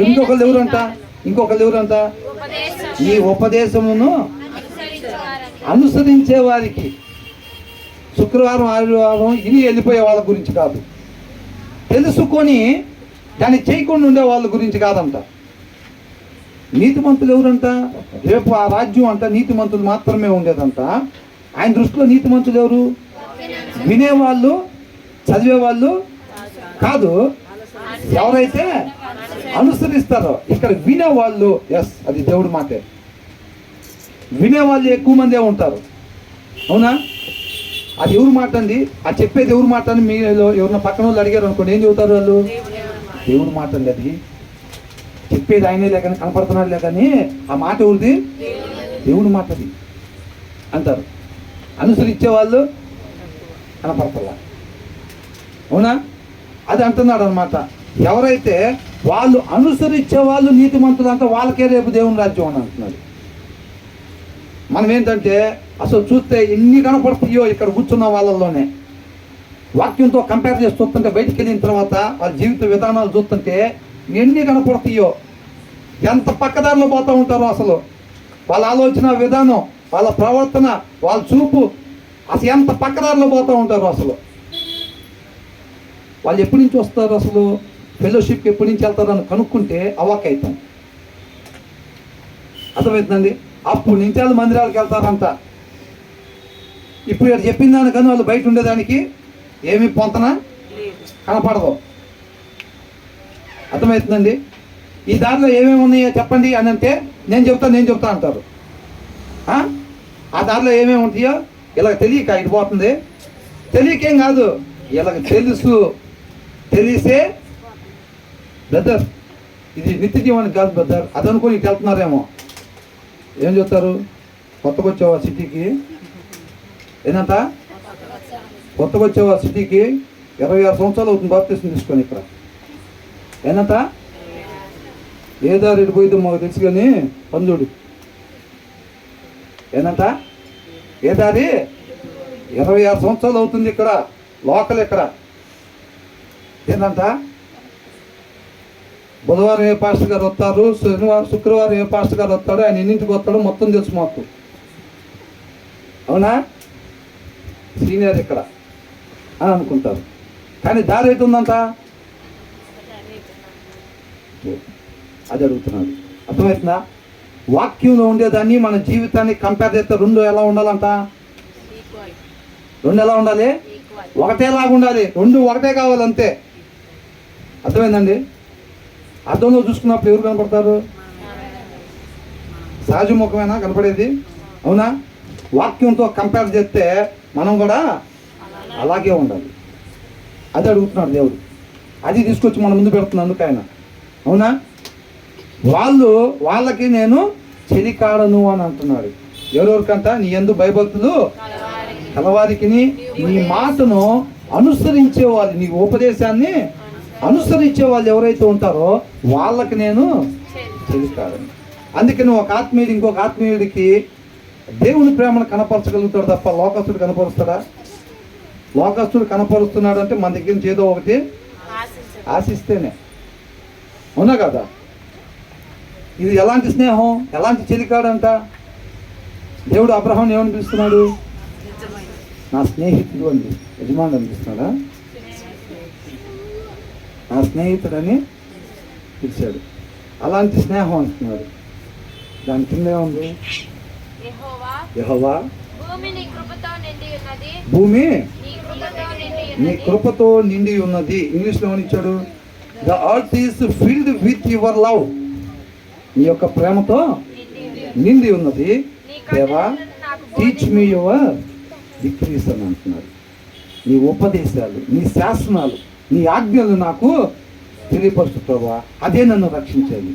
ఇంకొకళ్ళు ఎవరంట, ఈ ఉపదేశమును అనుసరించే వారికి. శుక్రవారం ఆదివారం ఇని వెళ్ళిపోయే వాళ్ళ గురించి కాదు, తెలుసుకొని దాన్ని చేయకుండా ఉండే వాళ్ళ గురించి కాదంట. నీతిమంతులు ఎవరంట, రేపు ఆ రాజ్యం అంట నీతిమంతులు మాత్రమే ఉండేదంట. ఆయన దృష్టిలో నీతిమంతులు ఎవరు? వినేవాళ్ళు, చదివేవాళ్ళు కాదు, ఎవరైతే అనుసరిస్తారో. ఇక్కడ వినేవాళ్ళు, ఎస్, అది దేవుడి మాటే. వినేవాళ్ళు ఎక్కువ మందే ఉంటారు, అవునా? అది ఎవరు మాట అండి, అది చెప్పేది ఎవరు మాట అని మీరు ఎవరిన పక్కన వాళ్ళు అడిగారు అనుకోండి, ఏం చెబుతారు వాళ్ళు? దేవుడి మాట అండి, అది చెప్పేది ఆయనే లేకని, కనపడుతున్నాడు లేకని, ఆ మాట ఎవరిది? దేవుడి మాట అది అంటారు. అనుసరించే వాళ్ళు కనపడతలా, అవునా? అది అంటున్నాడు అనమాట. ఎవరైతే వాళ్ళు అనుసరించే వాళ్ళు నీతిమంతులు అంతా, వాళ్ళకే రేపు దేవుని రాజ్యం అని అంటున్నాడు. మనం ఏంటంటే అసలు చూస్తే ఎన్ని కనపడుతాయో ఇక్కడ కూర్చున్న వాళ్ళల్లోనే. వాక్యంతో కంపేర్ చేసి చూస్తుంటే, బయటికి వెళ్ళిన తర్వాత వాళ్ళ జీవిత విధానాలు చూస్తుంటే ఎన్ని కనపడతాయో, ఎంత పక్కదారిలో పోతూ ఉంటారో. అసలు వాళ్ళ ఆలోచన విధానం, వాళ్ళ ప్రవర్తన, వాళ్ళ చూపు, అసలు ఎంత పక్కదారిలో పోతూ ఉంటారు. అసలు వాళ్ళు ఎప్పటి నుంచి వస్తారు, అసలు ఫెలోషిప్కి ఎప్పటి నుంచి వెళ్తారు అని కనుక్కుంటే అవాక్ అవుతాం. అర్థమవుతుందండి? అప్పుడు నుంచి వాళ్ళు మందిరాలకు వెళ్తారంట. ఇప్పుడు ఇక్కడ చెప్పిన దానికన్నా వాళ్ళు బయట ఉండేదానికి ఏమి పొంతన కనపడదు. అర్థమవుతుందండి? ఈ దారిలో ఏమేమి ఉన్నాయో చెప్పండి అని అంటే, నేను చెప్తా అంటారు. ఆ దారిలో ఏమేమి ఉంటాయో ఇలా తెలియక ఇటు పోతుంది. తెలియకేం కాదు, ఇలాగ తెలుసు. తెలిసే బ్రదర్ ఇది నిత్య జీవానికి కాదు బ్రదర్, అదనుకొని ఇటు వెళ్తున్నారేమో. ఏం చెప్తారు? కొత్తగా వచ్చావా సిటీకి? ఏంటంట? కొత్తగా వచ్చావా సిటీకి? 26 సంవత్సరాలు అవుతుంది బాప్తిసం తీసుకొని. ఇక్కడ ఏంటంట? ఏ దారి ఇటు పోయిద్దో మాకు తెలుసు కానీ పందుడు. ఏంటంట? ఏ దారి? 26 సంవత్సరాలు అవుతుంది ఇక్కడ, లోకల్ ఇక్కడ. ఏంటంట? బుధవారం ఏ పాస్టర్ గారు వస్తారు, శుక్రవారం ఏ పాస్టర్ గారు వస్తాడు, ఆయన ఎన్నింటికి వస్తాడో మొత్తం తెలుసు మాకు, అవునా? సీనియర్ ఇక్కడ అని అనుకుంటారు. కానీ దారి అవుతుందంట, అది అడుగుతున్నాడు. అర్థమవుతుందా? వాక్యంలో ఉండేదాన్ని మన జీవితాన్ని కంపేర్ చేస్తే రెండు ఎలా ఉండాలంట? రెండు ఎలా ఉండాలి? ఒకటేలాగా ఉండాలి. రెండు ఒకటే కావాలంతే. అర్థమైందండి? అర్థంలో చూసుకున్నప్పుడు ఎవరు కనపడతారు? సహజ ముఖమేనా కనపడేది, అవునా? వాక్యంతో కంపేర్ చేస్తే మనం కూడా అలాగే ఉండాలి. అది అడుగుతున్నాడు దేవుడు. అది తీసుకొచ్చి మన ముందు పెడుతున్నందుకు ఆయన, అవునా? వాళ్ళకి నేను చెలికాడను అని అంటున్నాడు. ఎవరెవరికంట? నీ యందు భయభక్తులు కలవారికి, నీ మాటను అనుసరించే వాళ్ళు, నీ ఉపదేశాన్ని అనుసరించే వాళ్ళు ఎవరైతే ఉంటారో వాళ్ళకి నేను చెలికాడను. అందుకే నువ్వు ఒక ఆత్మీయుడు ఇంకొక ఆత్మీయుడికి దేవుని ప్రేమను కనపరచగలుగుతాడు తప్ప లోకస్తుడు కనపరుస్తాడా? లోకస్తుడు కనపరుస్తున్నాడు అంటే మన దగ్గర నుంచి ఏదో ఒకటి ఆశిస్తేనే, అవునా కదా? ఇది ఎలాంటి స్నేహం, ఎలాంటి చెలికాడంట? దేవుడు అబ్రహాం ఏమని పిలుస్తున్నాడు? నా స్నేహితుడు అని, యజమానుడు అనిపిస్తున్నాడా? నా స్నేహితుడని పిలిచాడు. అలాంటి స్నేహం అంటున్నాడు. దాని కింద ఏముంది? యెహోవా భూమి నీ కృపతో నిండి ఉన్నది. ఇంగ్లీష్లో ఏమని ఇచ్చాడు? The earth is filled with your love. నీ యొక్క ప్రేమతో నిండి ఉన్నది. దేవా టీచ్ మీ యువర్ డిక్రీస్ అని అంటున్నాడు. నీ ఉపదేశాలు, నీ శాసనాలు, నీ ఆజ్ఞలు నాకు తెలియపరుచు ప్రభువా. అదే నన్ను రక్షించేది.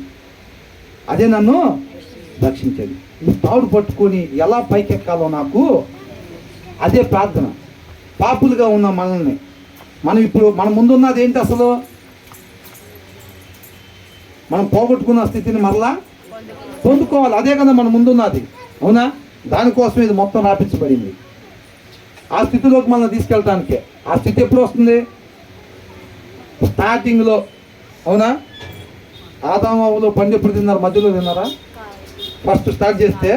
ఈ తాడు పట్టుకొని ఎలా పైకెక్కాలో నాకు అదే ప్రార్థన. పాపులుగా ఉన్న మనల్ని మనం ఇప్పుడు మన ముందున్నది ఏంటి? అసలు మనం పోగొట్టుకున్న స్థితిని మరలా పొందుకోవాలి. అదే కదా మన ముందున్నది. అవునా? దానికోసం ఇది మొత్తం రాపించబడింది. ఆ స్థితిలోకి మనం తీసుకెళ్ళటానికే. ఆ స్థితి ఎప్పుడు వస్తుంది? స్టార్టింగ్లో. అవునా? ఆదాములో పండు ఎప్పుడు తిన్నారు? మధ్యలో తిన్నారా? ఫస్ట్ స్టార్ట్ చేస్తే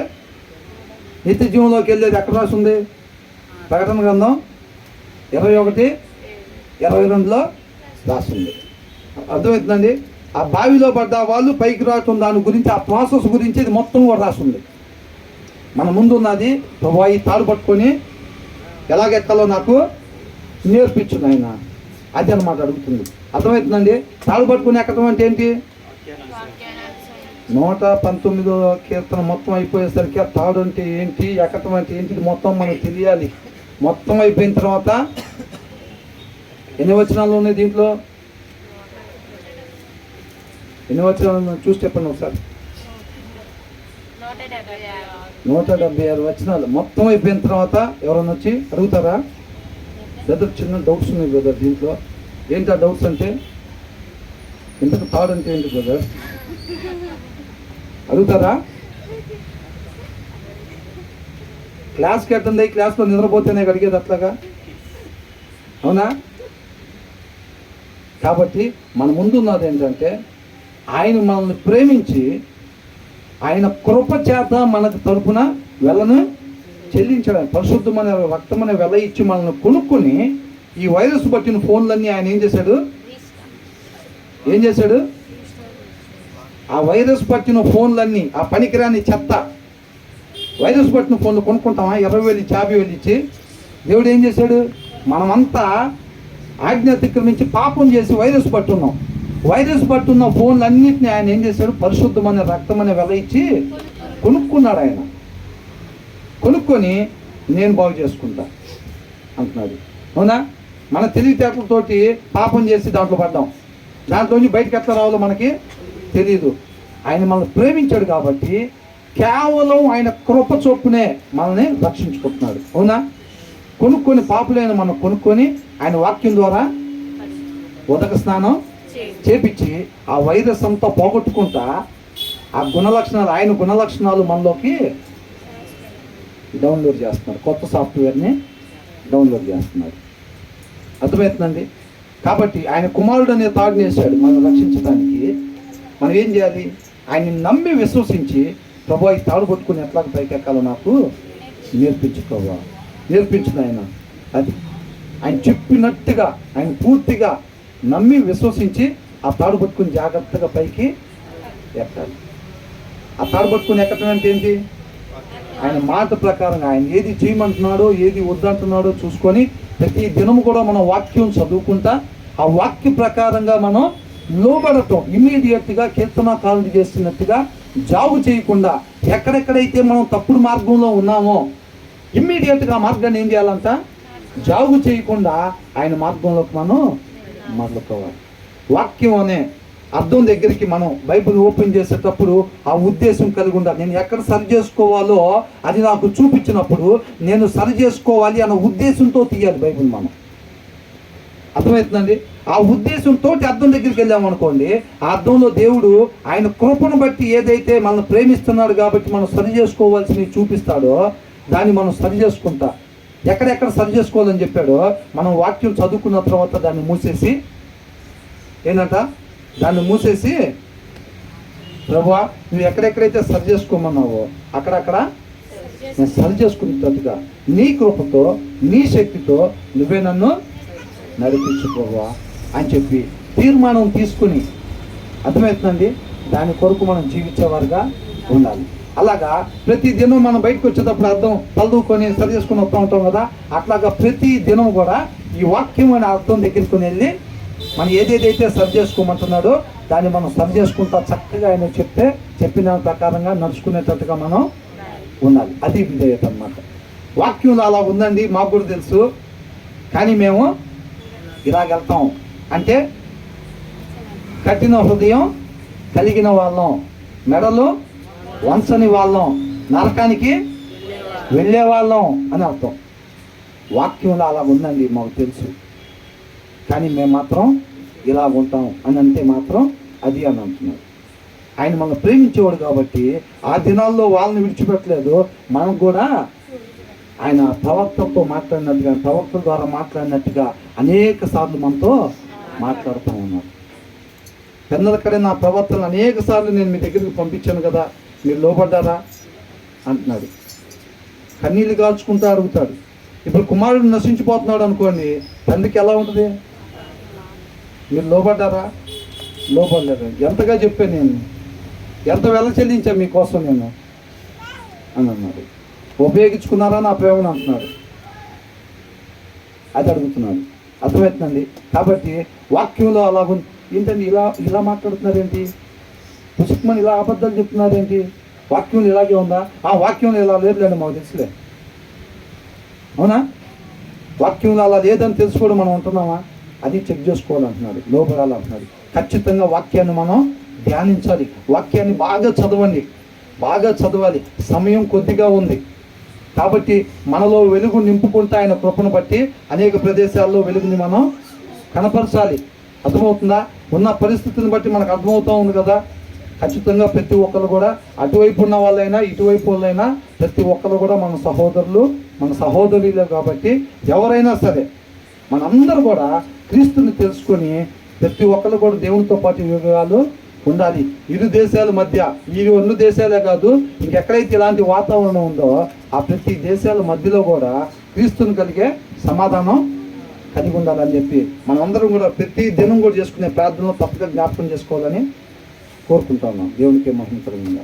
నిత్య జీవంలోకి వెళ్ళేది ఎక్కడ రాస్తుంది? ప్రకటన గ్రంథం 21:22లో రాస్తుంది. అర్థమవుతుందండి? ఆ బావిలో పడ్డ వాళ్ళు పైకి రావటం, దాని గురించి ఆ ప్రాసెస్ గురించి ఇది మొత్తం కూడా రాస్తుంది. మన ముందు ఉన్నది ప్రభువా, ఈ తాడు పట్టుకొని ఎలాగెక్కాలో నాకు నేర్పించు నాయన. అది అన్నమాట అడుగుతుంది. అర్థమవుతుందండి? తాడు పట్టుకుని ఎక్కడం అంటే ఏంటి? 119వ కీర్తన మొత్తం అయిపోయేసరికి ఆ తాడు అంటే ఏంటి, ఎక్కడం అంటే ఏంటి మొత్తం మనకు తెలియాలి. మొత్తం అయిపోయిన తర్వాత ఎన్ని వచనాలు ఉన్నాయి దీంట్లో? ఎన్ని వచనాలు చూసి చెప్పండి ఒకసారి. 176 వచనాలు మొత్తం అయిపోయిన తర్వాత ఎవరన్నా వచ్చి అడుగుతారా? బ్రదర్, చిన్న డౌట్స్ ఉన్నాయి బ్రదర్ దీంట్లో. ఏంటి ఆ డౌట్స్ అంటే? ఇంతకు తాడు అంటే ఏంటి బ్రదర్ అడుగుతారా? క్లాస్కి ఎట్టుంది? క్లాస్లో నిద్రపోతేనే అడిగేది అట్లాగా. అవునా? కాబట్టి మన ముందున్నది ఏంటంటే ఆయన మనల్ని ప్రేమించి ఆయన కృప చేత మనకు తరపున వెళ్ళను చెల్లించాడు. పరిశుద్ధమైన రక్తమనే వెల ఇచ్చి మనల్ని కొనుక్కొని ఈ వైరస్ పట్టిన ఫోన్లన్నీ ఆయన ఏం చేశాడు? ఆ వైరస్ పట్టిన ఫోన్లన్నీ, ఆ పనికిరాని చెత్త వైరస్ పట్టిన ఫోన్లు కొనుక్కుంటామా? 20,000 ఇచ్చి 50,000 ఇచ్చి. దేవుడు ఏం చేశాడు? మనమంతా ఆజ్ఞ అతిక్రమించి పాపం చేసి వైరస్ పట్టున్నాం. వైరస్ పట్టున్న ఫోన్లన్నింటినీ ఆయన ఏం చేశాడు? పరిశుద్ధమైన రక్తమనే వెల ఇచ్చి కొనుక్కున్నాడు. ఆయన కొనుక్కొని నేను బాగు చేసుకుంటా అంటున్నాడు. అవునా? మన తెలివితేటలతోటి పాపం చేసి దాంట్లో పడ్డాం. దాంట్లోంచి బయటకు ఎట్లా రావాలో మనకి తెలియదు. ఆయన మనల్ని ప్రేమించాడు కాబట్టి కేవలం ఆయన కృప చొప్పునే మనల్ని రక్షించుకుంటున్నాడు. అవునా? కొనుక్కొని పాపులైన మనం కొనుక్కొని ఆయన వాక్యం ద్వారా ఉదక స్నానం చేపించి ఆ వైరస్ అంతా పోగొట్టుకుంటా ఆ గుణలక్షణాలు, ఆయన గుణలక్షణాలు మనలోకి డౌన్లోడ్ చేస్తున్నారు. కొత్త సాఫ్ట్వేర్ని డౌన్లోడ్ చేస్తున్నారు. అర్థమవుతుందండి? కాబట్టి ఆయన కుమారుడు అనే తాడుని వేశాడు మనం రక్షించడానికి. మనం ఏం చేయాలి? ఆయన్ని నమ్మి విశ్వసించి ప్రభు ఈ తాడు పట్టుకుని ఎట్లా పైకెక్కాలో నాకు నేర్పించు ఆయన. అది ఆయన చెప్పినట్టుగా ఆయన పూర్తిగా నమ్మి విశ్వసించి ఆ తాడు పట్టుకుని జాగ్రత్తగా పైకి ఎక్కాలి. ఆ తాడు పట్టుకుని ఎక్కడం అంటే ఏంటి? ఆయన మాట ప్రకారంగా ఆయన ఏది చేయమంటున్నాడో ఏది వద్దంటున్నాడో చూసుకొని ప్రతి దినము కూడా మనం వాక్యం చదువుకుంటా ఆ వాక్య ప్రకారంగా మనం లోబడటం. ఇమ్మీడియట్గా కీర్తనకారుడు చేస్తున్నట్టుగా జాబు చేయకుండా ఎక్కడెక్కడైతే మనం తప్పుడు మార్గంలో ఉన్నామో ఇమ్మీడియట్గా ఆ మార్గాన్ని ఏం చేయాలంట? జాబు చేయకుండా ఆయన మార్గంలోకి మనం మరలుకోవాలి. వాక్యం అనే అర్థం దగ్గరికి మనం బైబిల్ ఓపెన్ చేసేటప్పుడు ఆ ఉద్దేశం కలిగి ఉండాలి. నేను ఎక్కడ సరి చేసుకోవాలో అది నాకు చూపించినప్పుడు నేను సరి చేసుకోవాలి అన్న ఉద్దేశంతో తీయాలి బైబిల్ మనం. అర్థమవుతుందండి? ఆ ఉద్దేశంతో అర్థం దగ్గరికి వెళ్ళామనుకోండి, ఆ అర్థంలో దేవుడు ఆయన కృపను బట్టి ఏదైతే మనల్ని ప్రేమిస్తున్నాడు కాబట్టి మనం సరి చేసుకోవాల్సినవి చూపిస్తాడో దాన్ని మనం సరి చేసుకుంటా. ఎక్కడెక్కడ సరి చేసుకోవాలని చెప్పాడో మనం వాక్యం చదువుకున్న తర్వాత దాన్ని మూసేసి దాన్ని మూసేసి ప్రభువా నువ్వు ఎక్కడెక్కడైతే సరి చేసుకోమన్నావో అక్కడక్కడ నేను సరి చేసుకునేటట్టుగా నీ కృపతో నీ శక్తితో నువ్వే నన్ను నడిపించుకోవా అని చెప్పి తీర్మానం తీసుకుని, అర్థమవుతుందండి, దాని కొరకు మనం జీవించేవారుగా ఉండాలి. అలాగా ప్రతి దినం మనం బయటకు వచ్చేటప్పుడు అర్థం తలదూకొని సరి చేసుకుని వస్తూ ఉంటాం కదా, అట్లాగా ప్రతి దినం కూడా ఈ వాక్యం అనే అర్థం దగ్గరికి వెళ్ళి మనం ఏదేదైతే సరి చేసుకోమంటున్నాడో దాన్ని మనం సరి చేసుకుంటా చక్కగా ఆయన చెప్పిన ప్రకారంగా నడుచుకునేటట్టుగా మనం ఉండాలి. అది విధేయత అన్నమాట. వాక్యంలో అలా ఉందండి, మాకు కూడా తెలుసు, కానీ మేము ఇలాగెళ్తాం అంటే కఠిన హృదయం కలిగిన వాళ్ళం, మెడలు వంచని వాళ్ళం, నరకానికి వెళ్ళే వాళ్ళం అని అర్థం. వాక్యంలో అలా ఉందండి, మాకు తెలుసు. కానీ మేము మాత్రం ఇలా ఉంటాం అని అంటే మాత్రం అది అని అంటున్నారు. ఆయన మనల్ని ప్రేమించేవాడు కాబట్టి ఆ దినాల్లో వాళ్ళని విడిచిపెట్టలేదు. మనం కూడా ఆయన ప్రవక్తలతో మాట్లాడినట్టుగా, ప్రవక్తల ద్వారా మాట్లాడినట్టుగా అనేక సార్లు మనతో మాట్లాడుతూ ఉన్నారు. పెద్దలక్కడే నా ప్రవర్తనలు అనేక సార్లు నేను మీ దగ్గరికి పంపించాను కదా, మీరు లోబడ్డారా అంటున్నాడు. కన్నీళ్ళు కాల్చుకుంటూ అడుగుతాడు. ఇప్పుడు కుమారుడు నశించిపోతున్నాడు అనుకోండి, తండ్రికి ఎలా ఉంటుంది? మీరు లోబడ్డారా? లోబడలేదు. ఎంతగా చెప్పాను నేను, ఎంత వెల చెల్లించా మీకోసం నేను అని అన్నాడు. ఉపయోగించుకున్నారా నా ప్రేమను అంటున్నాడు. అది అడుగుతున్నాడు. అర్థమవుతుందండి. కాబట్టి వాక్యంలో అలా ఏంటండి, ఇలా మాట్లాడుతున్నారేంటి, పుస్తకమని ఇలా అబద్ధాలు చెప్తున్నారేంటి, వాక్యంలో ఇలాగే ఉందా? ఆ వాక్యంలో ఇలా లేదులేండి, మాకు తెలుసులే. అవునా? వాక్యంలో అలా లేదని తెలుసుకోవడం మనం ఉంటున్నామా? అది చెక్ చేసుకోవాలంటున్నాడు. లోబడాలంటున్నాడు. ఖచ్చితంగా వాక్యాన్ని మనం ధ్యానించాలి. వాక్యాన్ని బాగా చదవండి, బాగా చదవాలి. సమయం కొద్దిగా ఉంది కాబట్టి మనలో వెలుగు నింపుకుంటే ఆయన కృపను బట్టి అనేక ప్రదేశాల్లో వెలుగుని మనం కనపరచాలి. అర్థమవుతుందా? ఉన్న పరిస్థితిని బట్టి మనకు అర్థమవుతూ ఉంది కదా. ఖచ్చితంగా ప్రతి ఒక్కరు కూడా, అటువైపు ఉన్న వాళ్ళైనా ఇటువైపు వాళ్ళైనా, ప్రతి ఒక్కరు కూడా మన సహోదరులు, మన సహోదరులే. కాబట్టి ఎవరైనా సరే మనందరూ కూడా క్రీస్తుని తెలుసుకొని ప్రతి ఒక్కరు కూడా దేవునితో పాటు వివేకాలు ఉండాలి. ఇరు దేశాల మధ్య, ఈ రెండు దేశాలే కాదు, ఇంకెక్కడైతే ఇలాంటి వాతావరణం ఉందో ఆ ప్రతి దేశాల మధ్యలో కూడా క్రీస్తుని కలిగే సమాధానం కలిగి ఉండాలని చెప్పి మనందరం కూడా ప్రతి దినం కూడా చేసుకునే ప్రార్థనలో తప్పక జ్ఞాపకం చేసుకోవాలని కోరుకుంటున్నాం. దేవునికి మహిమ కలుగుతుంది.